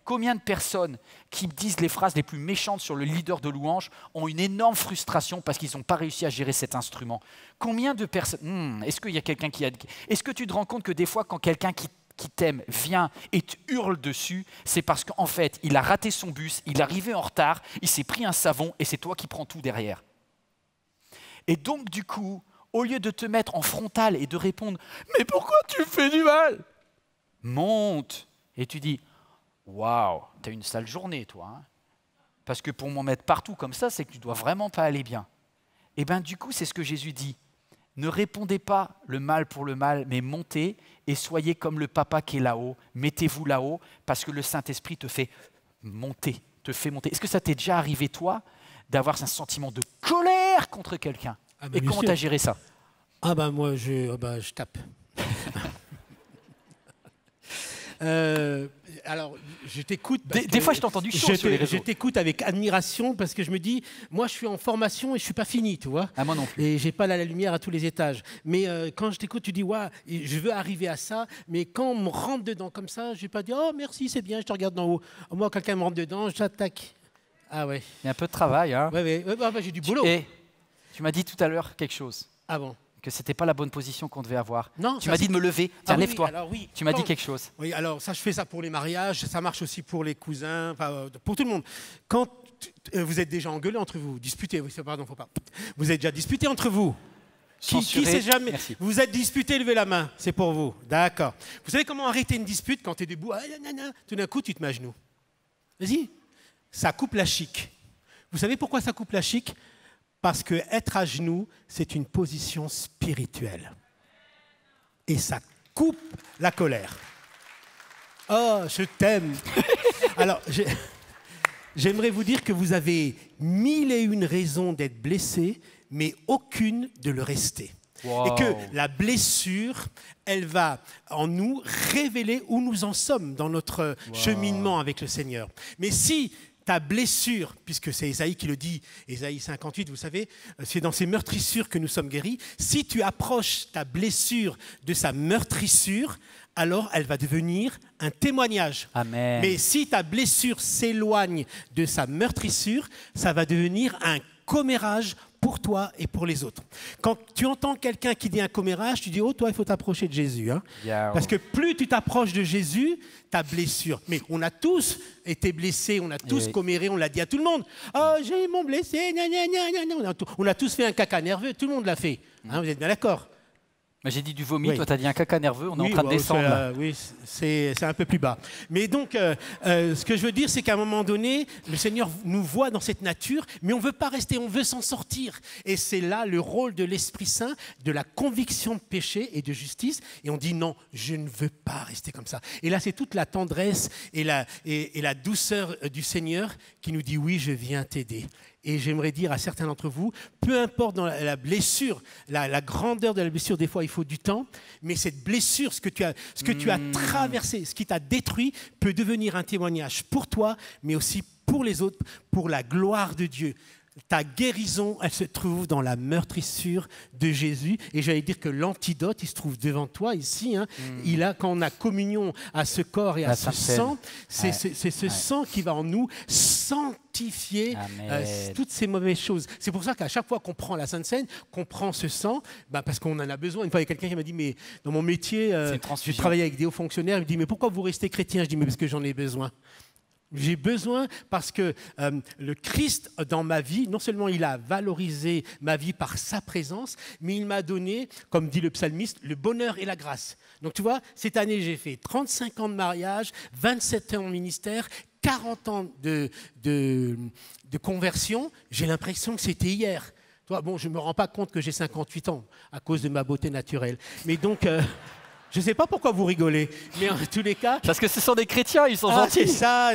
Speaker 7: Combien de personnes qui disent les phrases les plus méchantes sur le leader de louange ont une énorme frustration parce qu'ils n'ont pas réussi à gérer cet instrument. Combien de personnes... Est-ce qu'il y a quelqu'un qui a... Est-ce que tu te rends compte que des fois, quand quelqu'un qui t'aime vient et te hurle dessus, c'est parce qu'en fait, il a raté son bus, il est arrivé en retard, il s'est pris un savon et c'est toi qui prends tout derrière. Et donc, du coup, au lieu de te mettre en frontal et de répondre « Mais pourquoi tu fais du mal ?» Monte et tu dis « Waouh, t'as une sale journée, toi. Hein. Parce que pour m'en mettre partout comme ça, c'est que tu dois vraiment pas aller bien. » Et bien, du coup, c'est ce que Jésus dit. Ne répondez pas le mal pour le mal, mais montez et soyez comme le papa qui est là-haut. Mettez-vous là-haut parce que le Saint-Esprit te fait monter, te fait monter. Est-ce que ça t'est déjà arrivé, toi, d'avoir un sentiment de colère contre quelqu'un ? Et comment tu as géré ça ?
Speaker 6: Ah ben moi, je tape. Alors, je t'écoute.
Speaker 7: Des fois, je t'ai entendu chaud sur les réseaux.
Speaker 6: Je t'écoute avec admiration parce que je me dis, moi, je suis en formation et je ne suis pas fini, tu vois.
Speaker 7: Ah, moi non plus.
Speaker 6: Et je n'ai pas la lumière à tous les étages. Mais quand je t'écoute, tu dis, ouais, je veux arriver à ça. Mais quand on me rentre dedans comme ça, je ne vais pas dire, oh, merci, c'est bien, je te regarde d'en haut. Moi, quelqu'un me rentre dedans, j'attaque. Ah ouais.
Speaker 7: Il y a un peu de travail. Hein.
Speaker 6: Ouais, j'ai du boulot.
Speaker 7: Et tu m'as dit tout à l'heure quelque chose.
Speaker 6: Ah bon ?
Speaker 7: que ce n'était pas la bonne position qu'on devait avoir.
Speaker 6: Non,
Speaker 7: Tu
Speaker 6: ça,
Speaker 7: m'as dit
Speaker 6: c'est-
Speaker 7: de me lever. Tiens,
Speaker 6: Ah oui,
Speaker 7: lève-toi.
Speaker 6: alors oui,
Speaker 7: Tu m'as dit
Speaker 6: quand-
Speaker 7: quelque chose.
Speaker 6: Oui, alors ça, je fais ça pour les mariages, ça marche aussi pour les cousins, enfin, pour tout le monde. Quand vous êtes déjà engueulés entre vous, disputés, oui, pardon, faut pas. Vous êtes déjà disputés entre vous. Qui
Speaker 7: Censuré.
Speaker 6: sait jamais
Speaker 7: Merci.
Speaker 6: Vous êtes disputés, levez la main, c'est pour vous. D'accord. Vous savez comment arrêter une dispute quand tu es debout, tout d'un coup, tu te mets à genoux. Vas-y. Ça coupe la chic. Vous savez pourquoi ça coupe la chic? Parce que être à genoux, c'est une position spirituelle. Et ça coupe la colère. Oh, je t'aime. Alors, j'aimerais vous dire que vous avez 1001 raisons d'être blessé, mais aucune de le rester.
Speaker 7: Wow.
Speaker 6: Et que la blessure, elle va en nous révéler où nous en sommes dans notre cheminement avec le Seigneur. Mais si ta blessure, puisque c'est Ésaïe qui le dit, Ésaïe 58, vous savez, c'est dans ces meurtrissures que nous sommes guéris, si tu approches ta blessure de sa meurtrissure, alors elle va devenir un témoignage.
Speaker 7: Amen.
Speaker 6: Mais si ta blessure s'éloigne de sa meurtrissure, ça va devenir un commérage pour toi et pour les autres. Quand tu entends quelqu'un qui dit un commérage, tu dis « Oh, toi, il faut t'approcher de Jésus. Hein. »
Speaker 7: Yeah.
Speaker 6: Parce que plus tu t'approches de Jésus, ta blessure. Mais on a tous été blessés, on a tous
Speaker 7: Oui.
Speaker 6: comméré, on l'a dit à tout le monde. « Oh, j'ai mon blessé, gna, gna, gna, gna. » On a tous fait un caca nerveux, tout le monde l'a fait. Hein, vous êtes bien d'accord?
Speaker 7: Mais j'ai dit du vomi,
Speaker 6: Oui.
Speaker 7: toi tu as dit un caca nerveux, on est en
Speaker 6: Oui,
Speaker 7: train de
Speaker 6: ouais,
Speaker 7: descendre. là.
Speaker 6: oui, c'est un peu plus bas. Mais donc, ce que je veux dire, c'est qu'à un moment donné, le Seigneur nous voit dans cette nature, mais on ne veut pas rester, on veut s'en sortir. Et c'est là le rôle de l'Esprit Saint, de la conviction de péché et de justice. Et on dit non, je ne veux pas rester comme ça. Et là, c'est toute la tendresse et la douceur du Seigneur qui nous dit oui, je viens t'aider. Et j'aimerais dire à certains d'entre vous, peu importe dans la blessure, la grandeur de la blessure, des fois il faut du temps, mais cette blessure, ce que tu as traversé, ce qui t'a détruit, peut devenir un témoignage pour toi, mais aussi pour les autres, pour la gloire de Dieu. Ta guérison, elle se trouve dans la meurtrissure de Jésus. Et j'allais dire que l'antidote, il se trouve devant toi ici. Hein. Quand on a communion à ce corps et à ce sang, c'est ce sang qui va en nous sanctifier toutes ces mauvaises choses. C'est pour ça qu'à chaque fois qu'on prend la Sainte Seine, qu'on prend ce sang, parce qu'on en a besoin. Une fois, il y a quelqu'un qui m'a dit, mais dans mon métier, j'ai travaillé avec des hauts fonctionnaires. Il me dit, mais pourquoi vous restez chrétien? Je dis, mais parce que j'en ai besoin. J'ai besoin parce que le Christ dans ma vie, non seulement il a valorisé ma vie par sa présence, mais il m'a donné, comme dit le psalmiste, le bonheur et la grâce. Donc tu vois, cette année j'ai fait 35 ans de mariage, 27 ans de ministère, 40 ans de conversion. J'ai l'impression que c'était hier. Toi, bon, je ne me rends pas compte que j'ai 58 ans à cause de ma beauté naturelle. Mais donc... je ne sais pas pourquoi vous rigolez, mais en tous les cas...
Speaker 7: Parce que ce sont des chrétiens, ils sont
Speaker 6: c'est
Speaker 7: gentils.
Speaker 6: ça.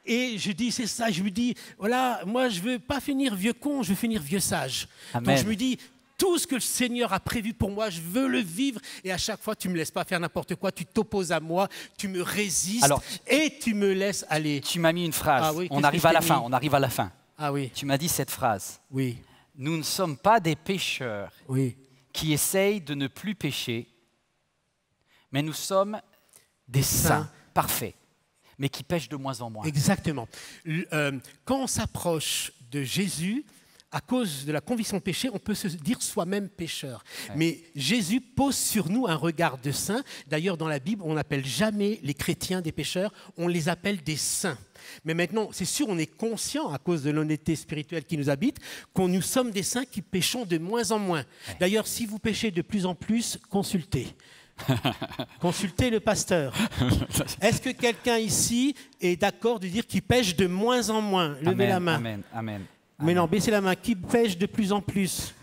Speaker 6: Et je dis, c'est ça. Je lui dis, voilà, moi, je ne veux pas finir vieux con, je veux finir vieux sage.
Speaker 7: Amen.
Speaker 6: Donc je me dis, tout ce que le Seigneur a prévu pour moi, je veux le vivre. Et à chaque fois, tu ne me laisses pas faire n'importe quoi, tu t'opposes à moi, tu me résistes et tu me laisses aller.
Speaker 7: Tu m'as mis une phrase.
Speaker 6: Ah oui,
Speaker 7: on
Speaker 6: qu'est-ce
Speaker 7: arrive
Speaker 6: que
Speaker 7: à
Speaker 6: je
Speaker 7: la
Speaker 6: t'ai
Speaker 7: fin.
Speaker 6: mis
Speaker 7: On arrive à la fin.
Speaker 6: Ah oui,
Speaker 7: Tu m'as dit cette phrase.
Speaker 6: oui,
Speaker 7: Nous ne sommes pas des pécheurs
Speaker 6: oui.
Speaker 7: qui essayent de ne plus pécher, mais nous sommes des saints parfaits, mais qui pêchent de moins en moins.
Speaker 6: Exactement. Quand on s'approche de Jésus, à cause de la conviction de péché, on peut se dire soi-même pécheur. Ouais. Mais Jésus pose sur nous un regard de saint. D'ailleurs, dans la Bible, on n'appelle jamais les chrétiens des pécheurs, on les appelle des saints. Mais maintenant, c'est sûr, on est conscient, à cause de l'honnêteté spirituelle qui nous habite, qu'on nous sommes des saints qui péchons de moins en moins. Ouais. D'ailleurs, si vous péchez de plus en plus, consultez. Consultez le pasteur. Est-ce que quelqu'un ici est d'accord de dire qu'il pêche de moins en moins? Levez la main.
Speaker 7: Amen, amen.
Speaker 6: Mais non, baissez la main. Qui pêche de plus en plus?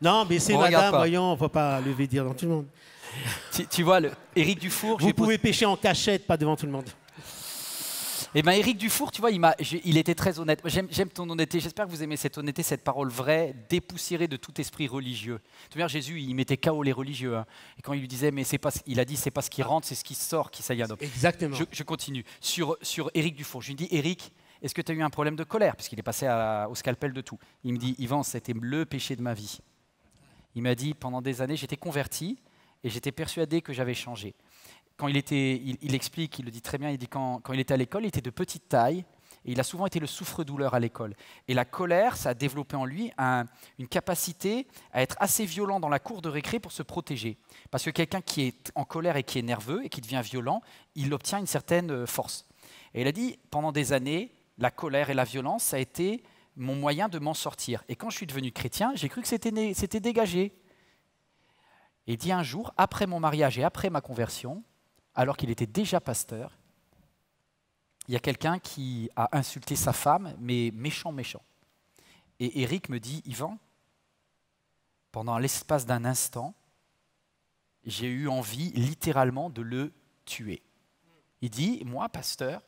Speaker 6: Non, baissez madame, voyons, on ne va pas lever dire devant tout le monde.
Speaker 7: Tu vois, Éric Dufour...
Speaker 6: Vous pouvez pêcher en cachette, pas devant tout le monde.
Speaker 7: Eh bien, Éric Dufour, tu vois, il était très honnête. J'aime ton honnêteté. J'espère que vous aimez cette honnêteté, cette parole vraie, dépoussiérée de tout esprit religieux. Tu vois, Jésus, il mettait KO les religieux. Hein. Et quand il lui disait, mais il a dit, c'est pas ce qui rentre, c'est ce qui sort qui ça y a. Donc,
Speaker 6: exactement.
Speaker 7: Je continue. Sur Éric Dufour, je lui dis, Éric, est-ce que tu as eu un problème de colère? Parce qu'il est passé au scalpel de tout. Il me dit, Yvan, c'était le péché de ma vie. Il m'a dit, pendant des années, j'étais converti et j'étais persuadé que j'avais changé. Quand il explique, il le dit très bien, il dit quand il était à l'école, il était de petite taille Et il a souvent été le souffre-douleur à l'école. Et la colère, ça a développé en lui une capacité à être assez violent dans la cour de récré pour se protéger. Parce que quelqu'un qui est en colère et qui est nerveux et qui devient violent, il obtient une certaine force. Et il a dit, pendant des années, la colère et la violence, ça a été mon moyen de m'en sortir. Et quand je suis devenu chrétien, j'ai cru que c'était dégagé. Et il dit un jour, après mon mariage et après ma conversion, alors qu'il était déjà pasteur, il y a quelqu'un qui a insulté sa femme, mais méchant. Et Eric me dit, Yvan, pendant l'espace d'un instant, j'ai eu envie littéralement de le tuer. Il dit, moi, pasteur,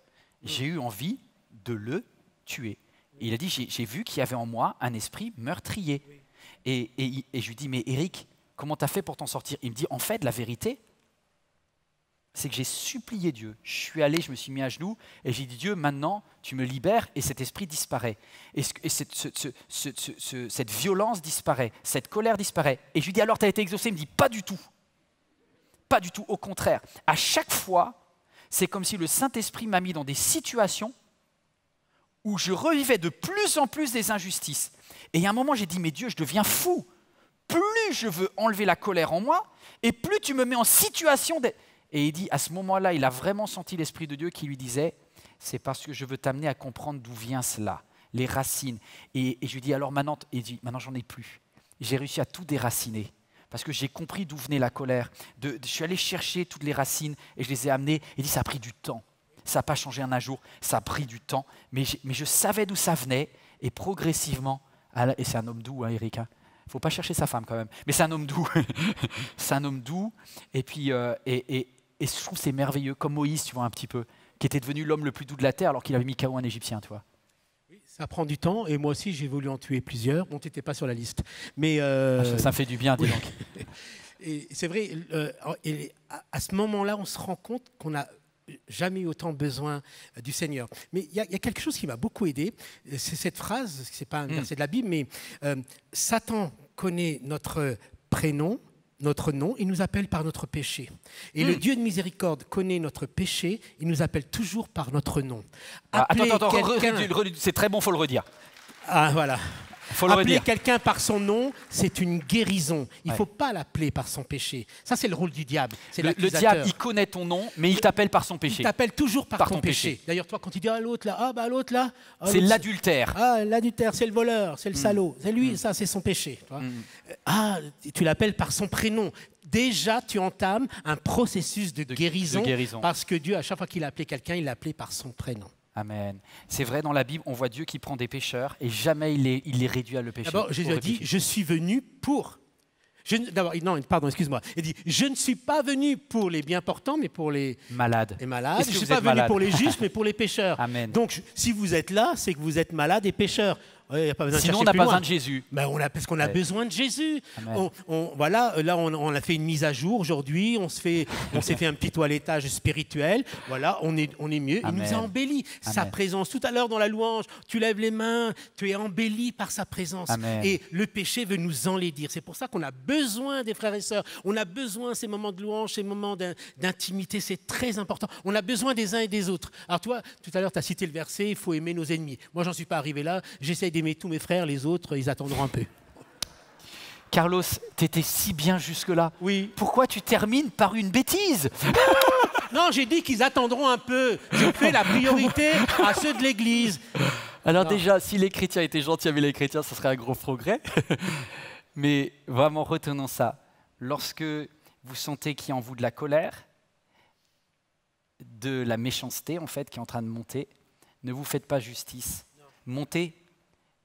Speaker 7: j'ai eu envie de le tuer. Et il a dit, j'ai vu qu'il y avait en moi un esprit meurtrier. Et je lui dis, mais Eric, comment tu as fait pour t'en sortir? Il me dit, en fait, la vérité, c'est que j'ai supplié Dieu. Je suis allé, je me suis mis à genoux et j'ai dit, Dieu, maintenant, tu me libères et cet esprit disparaît. Et cette violence disparaît, cette colère disparaît. Et je lui dis, alors tu as été exaucé? Il me dit, pas du tout. Pas du tout, au contraire. À chaque fois, c'est comme si le Saint-Esprit m'a mis dans des situations où je revivais de plus en plus des injustices. Et il y a un moment, j'ai dit, mais Dieu, je deviens fou. Plus je veux enlever la colère en moi, et plus tu me mets en situation d'être... Et il dit, à ce moment-là, il a vraiment senti l'Esprit de Dieu qui lui disait, c'est parce que je veux t'amener à comprendre d'où vient cela, les racines. Et je lui dis, alors maintenant, il dit, maintenant j'en ai plus. J'ai réussi à tout déraciner, parce que j'ai compris d'où venait la colère. Je suis allé chercher toutes les racines et je les ai amenées. Il dit, ça a pris du temps. Ça n'a pas changé en un jour, ça a pris du temps. Mais je savais d'où ça venait, et progressivement, et c'est un homme doux, hein, Eric, hein. Il ne faut pas chercher sa femme quand même. Mais c'est un homme doux. C'est un homme doux. Et puis, et je trouve que c'est merveilleux, comme Moïse, tu vois, un petit peu, qui était devenu l'homme le plus doux de la terre alors qu'il avait mis KO un Égyptien, tu vois.
Speaker 6: Oui, ça prend du temps, et moi aussi, j'ai voulu en tuer plusieurs. Bon, tu n'étais pas sur la liste. Mais
Speaker 7: ça fait du bien, dis donc.
Speaker 6: Et c'est vrai, à ce moment-là, on se rend compte qu'on n'a jamais eu autant besoin du Seigneur. Mais il y a quelque chose qui m'a beaucoup aidé. C'est cette phrase, ce n'est pas un verset de la Bible, mais Satan connaît notre prénom, notre nom, il nous appelle par notre péché. Et le Dieu de miséricorde connaît notre péché, il nous appelle toujours par notre nom.
Speaker 7: Attends, c'est très bon, il faut le redire.
Speaker 6: Ah, voilà.
Speaker 7: Faut le
Speaker 6: Appeler
Speaker 7: redire.
Speaker 6: quelqu'un par son nom, c'est une guérison. Il ne faut pas l'appeler par son péché. Ça, c'est le rôle du diable. C'est
Speaker 7: Le diable, il connaît ton nom, mais il t'appelle par son péché.
Speaker 6: Il t'appelle toujours par ton
Speaker 7: péché.
Speaker 6: péché. D'ailleurs, toi, quand tu dis à l'autre là, l'autre là,
Speaker 7: c'est l'adultère.
Speaker 6: L'adultère, c'est le voleur, c'est le salaud. C'est lui, ça, c'est son péché. Tu l'appelles par son prénom. Déjà, tu entames un processus de guérison, parce que Dieu, à chaque fois qu'il a appelé quelqu'un, il l'a appelé par son prénom.
Speaker 7: Amen. C'est vrai, dans la Bible, on voit Dieu qui prend des pécheurs et jamais il les réduit à le péché.
Speaker 6: D'abord, Jésus a dit, je suis venu pour... excuse-moi. Il dit, je ne suis pas venu pour les bien portants, mais pour les
Speaker 7: malades.
Speaker 6: Je ne suis pas venu pour les justes, mais pour les pécheurs.
Speaker 7: Amen.
Speaker 6: Donc, si vous êtes là, c'est que vous êtes malades et pécheurs. Y a pas besoin
Speaker 7: Sinon,
Speaker 6: de
Speaker 7: on n'a pas
Speaker 6: loin.
Speaker 7: besoin de Jésus.
Speaker 6: Parce qu'on a besoin de Jésus. On a fait une mise à jour aujourd'hui. On s'est fait un petit toilettage spirituel. Voilà, on est mieux.
Speaker 7: Amen.
Speaker 6: Il nous a embellis. Sa présence. Tout à l'heure dans la louange, tu lèves les mains. Tu es embelli par sa présence.
Speaker 7: Amen.
Speaker 6: Et le péché veut nous enlaidir. C'est pour ça qu'on a besoin des frères et sœurs. On a besoin de ces moments de louange, ces moments d'intimité. C'est très important. On a besoin des uns et des autres. Alors toi, tout à l'heure, tu as cité le verset, il faut aimer nos ennemis. Moi, j'en suis pas arrivé là. J'essaye d'aimer tous mes frères, les autres, ils attendront un peu.
Speaker 7: Carlos, t'étais si bien jusque-là.
Speaker 6: Oui.
Speaker 7: Pourquoi tu termines par une bêtise?
Speaker 6: Non, j'ai dit qu'ils attendront un peu. Je fais la priorité à ceux de l'Église.
Speaker 7: Alors déjà, si les chrétiens étaient gentils avec les chrétiens, ce serait un gros progrès. Mais vraiment, retenons ça. Lorsque vous sentez qu'il y a en vous de la colère, de la méchanceté, en fait, qui est en train de monter, ne vous faites pas justice. Montez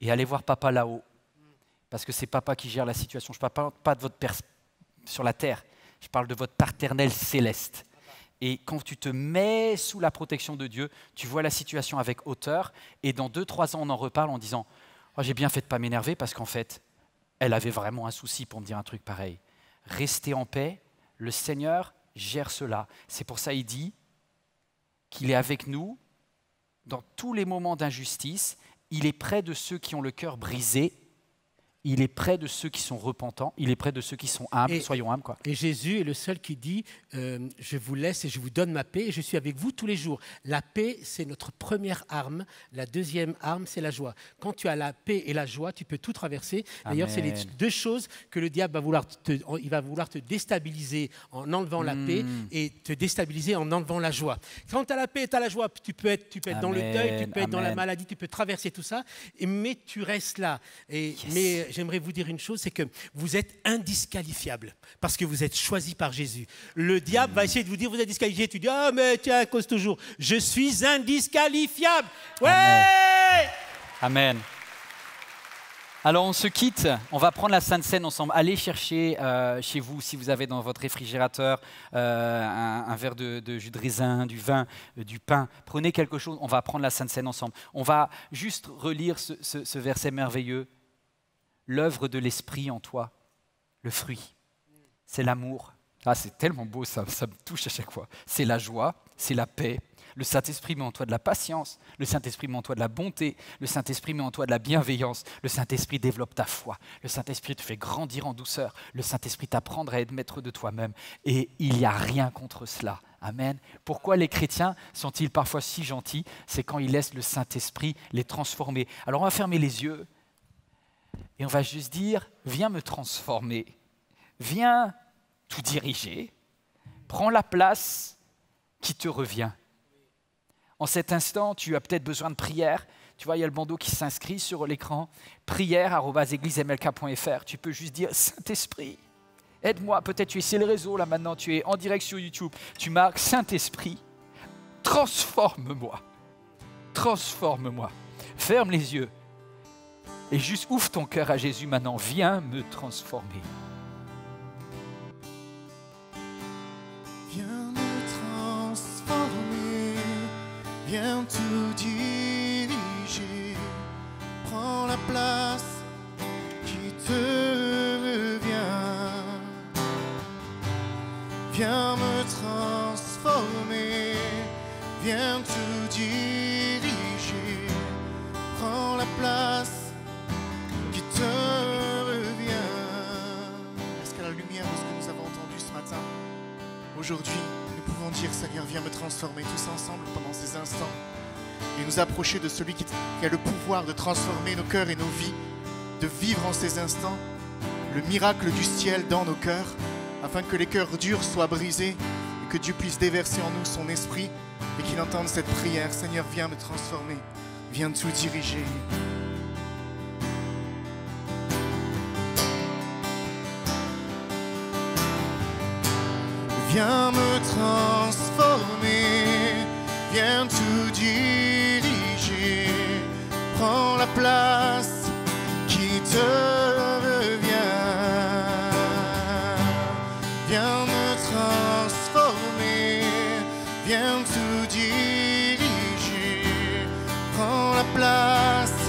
Speaker 7: et allez voir papa là-haut. Parce que c'est papa qui gère la situation. Je ne parle pas de votre père sur la terre. Je parle de votre paternel céleste. Et quand tu te mets sous la protection de Dieu, tu vois la situation avec hauteur. Et dans 2-3 ans, on en reparle en disant oh, « J'ai bien fait de ne pas m'énerver parce qu'en fait, elle avait vraiment un souci pour me dire un truc pareil. » Restez en paix. Le Seigneur gère cela. C'est pour ça qu'il dit qu'il est avec nous dans tous les moments d'injustice. Il est près de ceux qui ont le cœur brisé il est près de ceux qui sont repentants, il est près de ceux qui sont humbles, soyons humbles, quoi.
Speaker 6: Et Jésus est le seul qui dit je vous laisse et je vous donne ma paix et je suis avec vous tous les jours. La paix, c'est notre première arme. La deuxième arme, c'est la joie. Quand tu as la paix et la joie, tu peux tout traverser. D'ailleurs, c'est les deux choses que le diable va vouloir te déstabiliser en enlevant la paix et te déstabiliser en enlevant la joie. Quand tu as la paix et tu as la joie, tu peux être dans le deuil, tu peux être dans la maladie, tu peux traverser tout ça, mais tu restes là. Mais j'aimerais vous dire une chose, c'est que vous êtes indisqualifiable parce que vous êtes choisi par Jésus. Le diable va essayer de vous dire vous êtes disqualifié. Tu dis ah mais tiens, cause toujours. Je suis indisqualifiable. Ouais.
Speaker 7: Amen. Alors on se quitte, on va prendre la Sainte Seine ensemble. Allez chercher chez vous, si vous avez dans votre réfrigérateur un verre de jus de raisin, du vin, du pain. Prenez quelque chose, on va prendre la Sainte Seine ensemble. On va juste relire ce verset merveilleux. L'œuvre de l'Esprit en toi, le fruit, c'est l'amour. Ah, c'est tellement beau, ça me touche à chaque fois. C'est la joie, c'est la paix. Le Saint-Esprit met en toi de la patience. Le Saint-Esprit met en toi de la bonté. Le Saint-Esprit met en toi de la bienveillance. Le Saint-Esprit développe ta foi. Le Saint-Esprit te fait grandir en douceur. Le Saint-Esprit t'apprendra à être maître de toi-même. Et il n'y a rien contre cela. Amen. Pourquoi les chrétiens sont-ils parfois si gentils? C'est quand ils laissent le Saint-Esprit les transformer. Alors on va fermer les yeux et on va juste dire, viens me transformer. Viens tout diriger. Prends la place qui te revient. En cet instant, tu as peut-être besoin de prière. Tu vois, il y a le bandeau qui s'inscrit sur l'écran. prière@églisemlk.fr. Tu peux juste dire, Saint-Esprit, aide-moi. Peut-être tu es sur le réseau là maintenant, tu es en direct sur YouTube. Tu marques, Saint-Esprit, transforme-moi. Transforme-moi. Ferme les yeux. Et juste ouvre ton cœur à Jésus maintenant. Viens me transformer.
Speaker 2: Viens me transformer, viens tout diriger, prends la place qui te revient. Viens me transformer, viens tout diriger, prends la place qui te revient. Est-ce qu'à la lumière de ce que nous avons entendu ce matin, aujourd'hui, nous pouvons dire, Seigneur, viens me transformer tous ensemble pendant ces instants et nous approcher de celui qui a le pouvoir de transformer nos cœurs et nos vies, de vivre en ces instants le miracle du ciel dans nos cœurs, afin que les cœurs durs soient brisés et que Dieu puisse déverser en nous son esprit et qu'il entende cette prière. Seigneur, viens me transformer, viens tout diriger. Viens me transformer, viens tout diriger, prends la place qui te revient. Viens me transformer, viens tout diriger, prends la place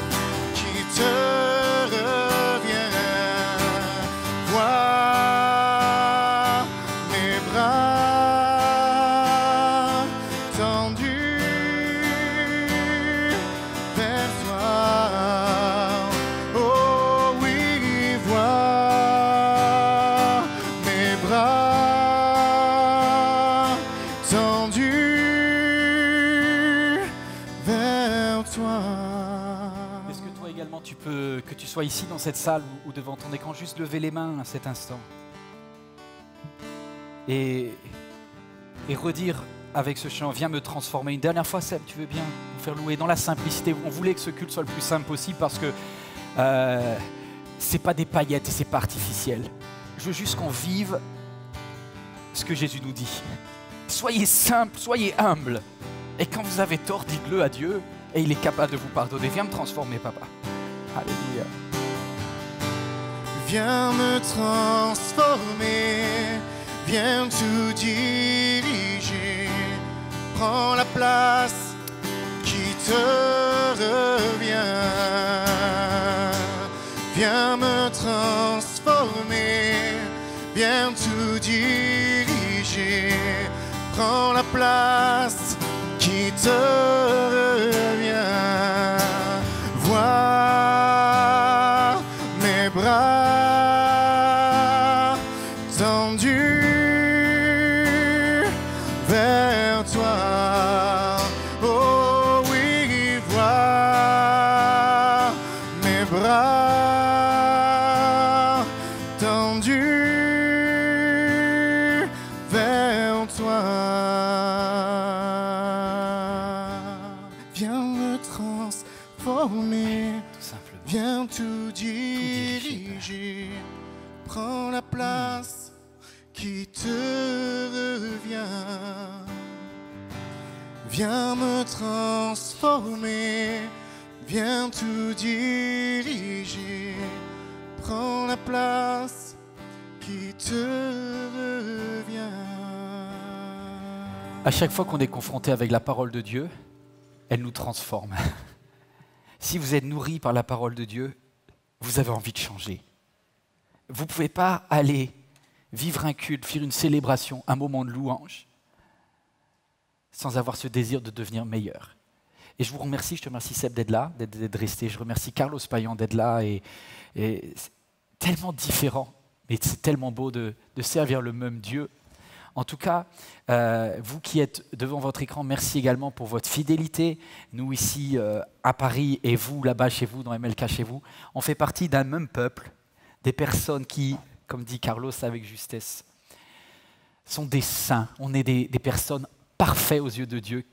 Speaker 2: qui te revient. Vois
Speaker 7: que tu sois ici dans cette salle ou devant ton écran, juste lever les mains à cet instant et redire avec ce chant, viens me transformer. Une dernière fois, Seb, tu veux bien nous faire louer dans la simplicité. On voulait que ce culte soit le plus simple possible parce que c'est pas des paillettes et c'est pas artificiel. Je veux juste qu'on vive ce que Jésus nous dit. Soyez simples, soyez humbles. Et quand vous avez tort, dites-le à Dieu et il est capable de vous pardonner. Viens me transformer, papa. Alléluia.
Speaker 2: Viens me transformer, viens tout diriger, prends la place qui te revient. Viens me transformer, viens tout diriger, prends la place qui te revient. Vois mes bras
Speaker 8: tendu vers toi. Oh oui, vois mes bras tendus vers toi. Viens me transformer,
Speaker 7: Tout simplement.
Speaker 8: viens tout diriger. Prends la place qui te revient. Viens me transformer, viens tout diriger. Prends la place qui te revient.
Speaker 7: À chaque fois qu'on est confronté avec la parole de Dieu, elle nous transforme. Si vous êtes nourri par la parole de Dieu, vous avez envie de changer. Vous ne pouvez pas aller vivre un culte, faire une célébration, un moment de louange, sans avoir ce désir de devenir meilleur. Et je vous remercie, je te remercie Seb d'être là, d'être resté. Je remercie Carlos Payan d'être là. Et c'est tellement différent, mais c'est tellement beau de servir le même Dieu. En tout cas, vous qui êtes devant votre écran, merci également pour votre fidélité. Nous ici à Paris et vous là-bas chez vous, dans MLK chez vous, on fait partie d'un même peuple, des personnes qui, comme dit Carlos avec justesse, sont des saints. On est des personnes parfaites aux yeux de Dieu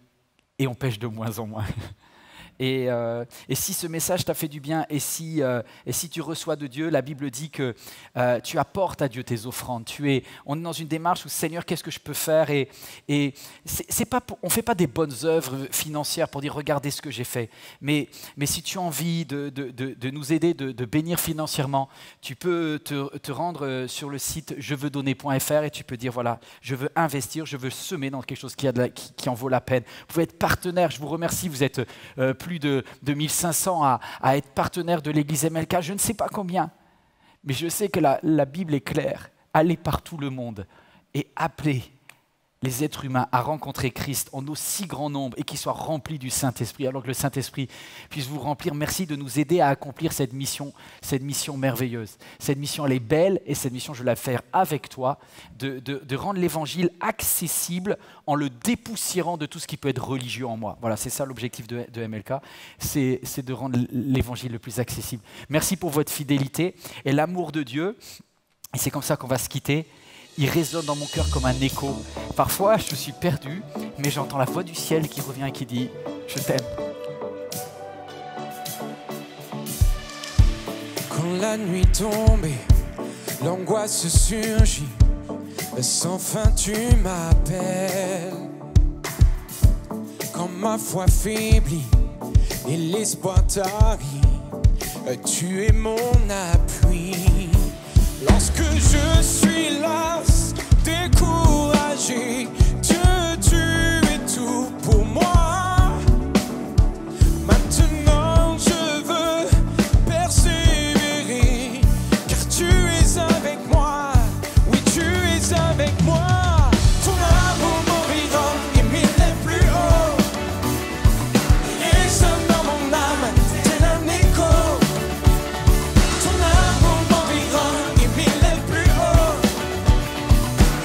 Speaker 7: et on pêche de moins en moins. Et si ce message t'a fait du bien, et si tu reçois de Dieu, la Bible dit que tu apportes à Dieu tes offrandes. On est dans une démarche où, Seigneur, qu'est-ce que je peux faire? Et on ne fait pas des bonnes œuvres financières pour dire, regardez ce que j'ai fait. Mais si tu as envie de nous aider, de bénir financièrement, tu peux te rendre sur le site jeveudonner.fr et tu peux dire, voilà, je veux investir, je veux semer dans quelque chose qui en vaut la peine. Vous pouvez être partenaire, je vous remercie, vous êtes plus de 1500 à être partenaire de l'église MLK, je ne sais pas combien, mais je sais que la Bible est claire. Allez par tout le monde et appelez les êtres humains à rencontrer Christ en aussi grand nombre et qu'ils soient remplis du Saint-Esprit, alors que le Saint-Esprit puisse vous remplir. Merci de nous aider à accomplir cette mission merveilleuse. Cette mission, elle est belle et cette mission, je vais la faire avec toi, de rendre l'évangile accessible en le dépoussiérant de tout ce qui peut être religieux en moi. Voilà, c'est ça l'objectif de MLK, c'est de rendre l'évangile le plus accessible. Merci pour votre fidélité et l'amour de Dieu. Et c'est comme ça qu'on va se quitter. Il résonne dans mon cœur comme un écho. Parfois, je suis perdu, mais j'entends la voix du ciel qui revient et qui dit « Je t'aime ».
Speaker 4: Quand la nuit tombe et l'angoisse surgit, sans fin tu m'appelles. Quand ma foi faiblit et l'espoir tarit, tu es mon appui. Lorsque je suis las, découragé, Dieu, tu es tout pour moi. Maintenant je veux persévérer, car tu es avec moi. Oui, tu es avec moi. Ton amour m'environne et m'élève plus haut. Il résonne dans mon âme, tel un écho. Ton amour m'environne et m'élève plus haut.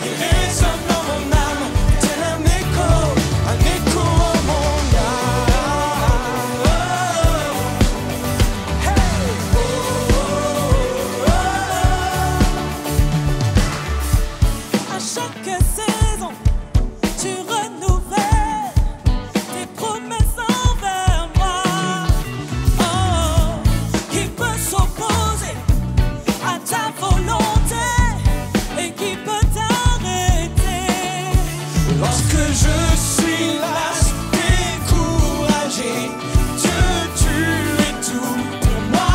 Speaker 4: Il résonne dans mon âme, tel un écho en mon âme. Hey!
Speaker 3: À chaque saison, tu renouvelles tes promesses envers moi. Oh, qui peut s'opposer à ta volonté et qui peut t'arrêter?
Speaker 4: Lorsque je suis las, découragé, Dieu, tu es tout pour moi.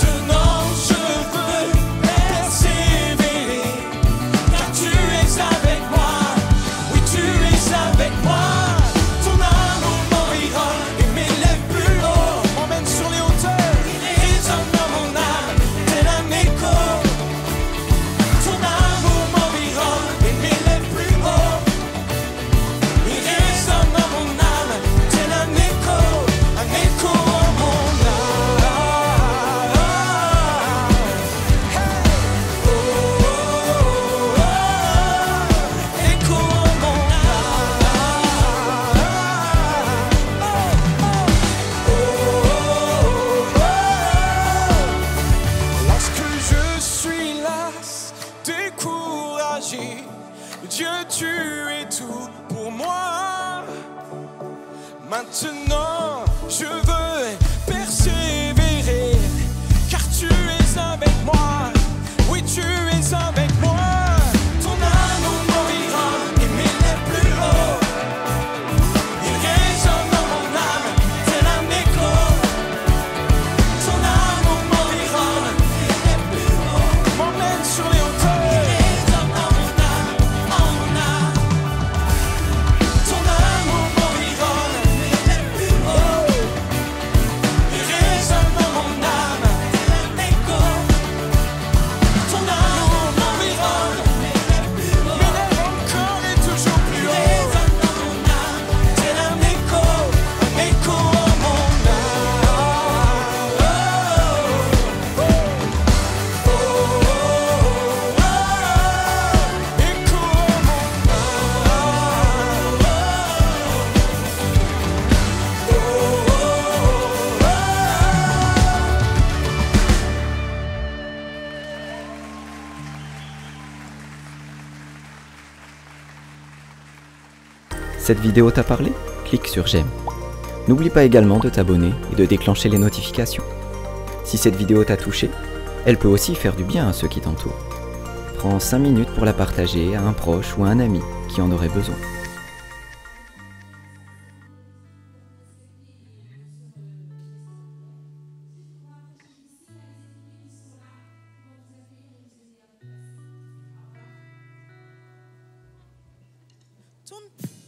Speaker 4: Maintenant je veux persévérer, car tu es avec moi. Oui, tu es avec moi. Ton amour m'environne et m'élève plus haut, m'emmène sur les hauteurs. Il résonne dans mon âme, tel un écho. Ton amour m'environne et m'élève plus haut. agis. Dieu, tu es tout pour moi. Maintenant, je veux persévérer, car tu es avec moi. Oui, tu es avec moi. Ton amour m'environne et m'élève plus haut. Il résonne dans mon âme, tel un écho. Ton amour m'environne et m'élève plus haut. M'emmène sur les hauteurs. Il résonne dans mon âme, en mon âme. Ton amour m'environne et m'élève plus haut. Il résonne dans mon âme, tel un écho. Ton amour m'environne, m'élève encore et toujours plus haut. Il résonne dans mon âme, tel un écho en mon âme. Écho en mon
Speaker 9: Cette vidéo t'a parlé? Clique sur j'aime. N'oublie pas également de t'abonner et de déclencher les notifications. Si cette vidéo t'a touché, elle peut aussi faire du bien à ceux qui t'entourent. Prends 5 minutes pour la partager à un proche ou à un ami qui en aurait besoin.
Speaker 3: Tourne.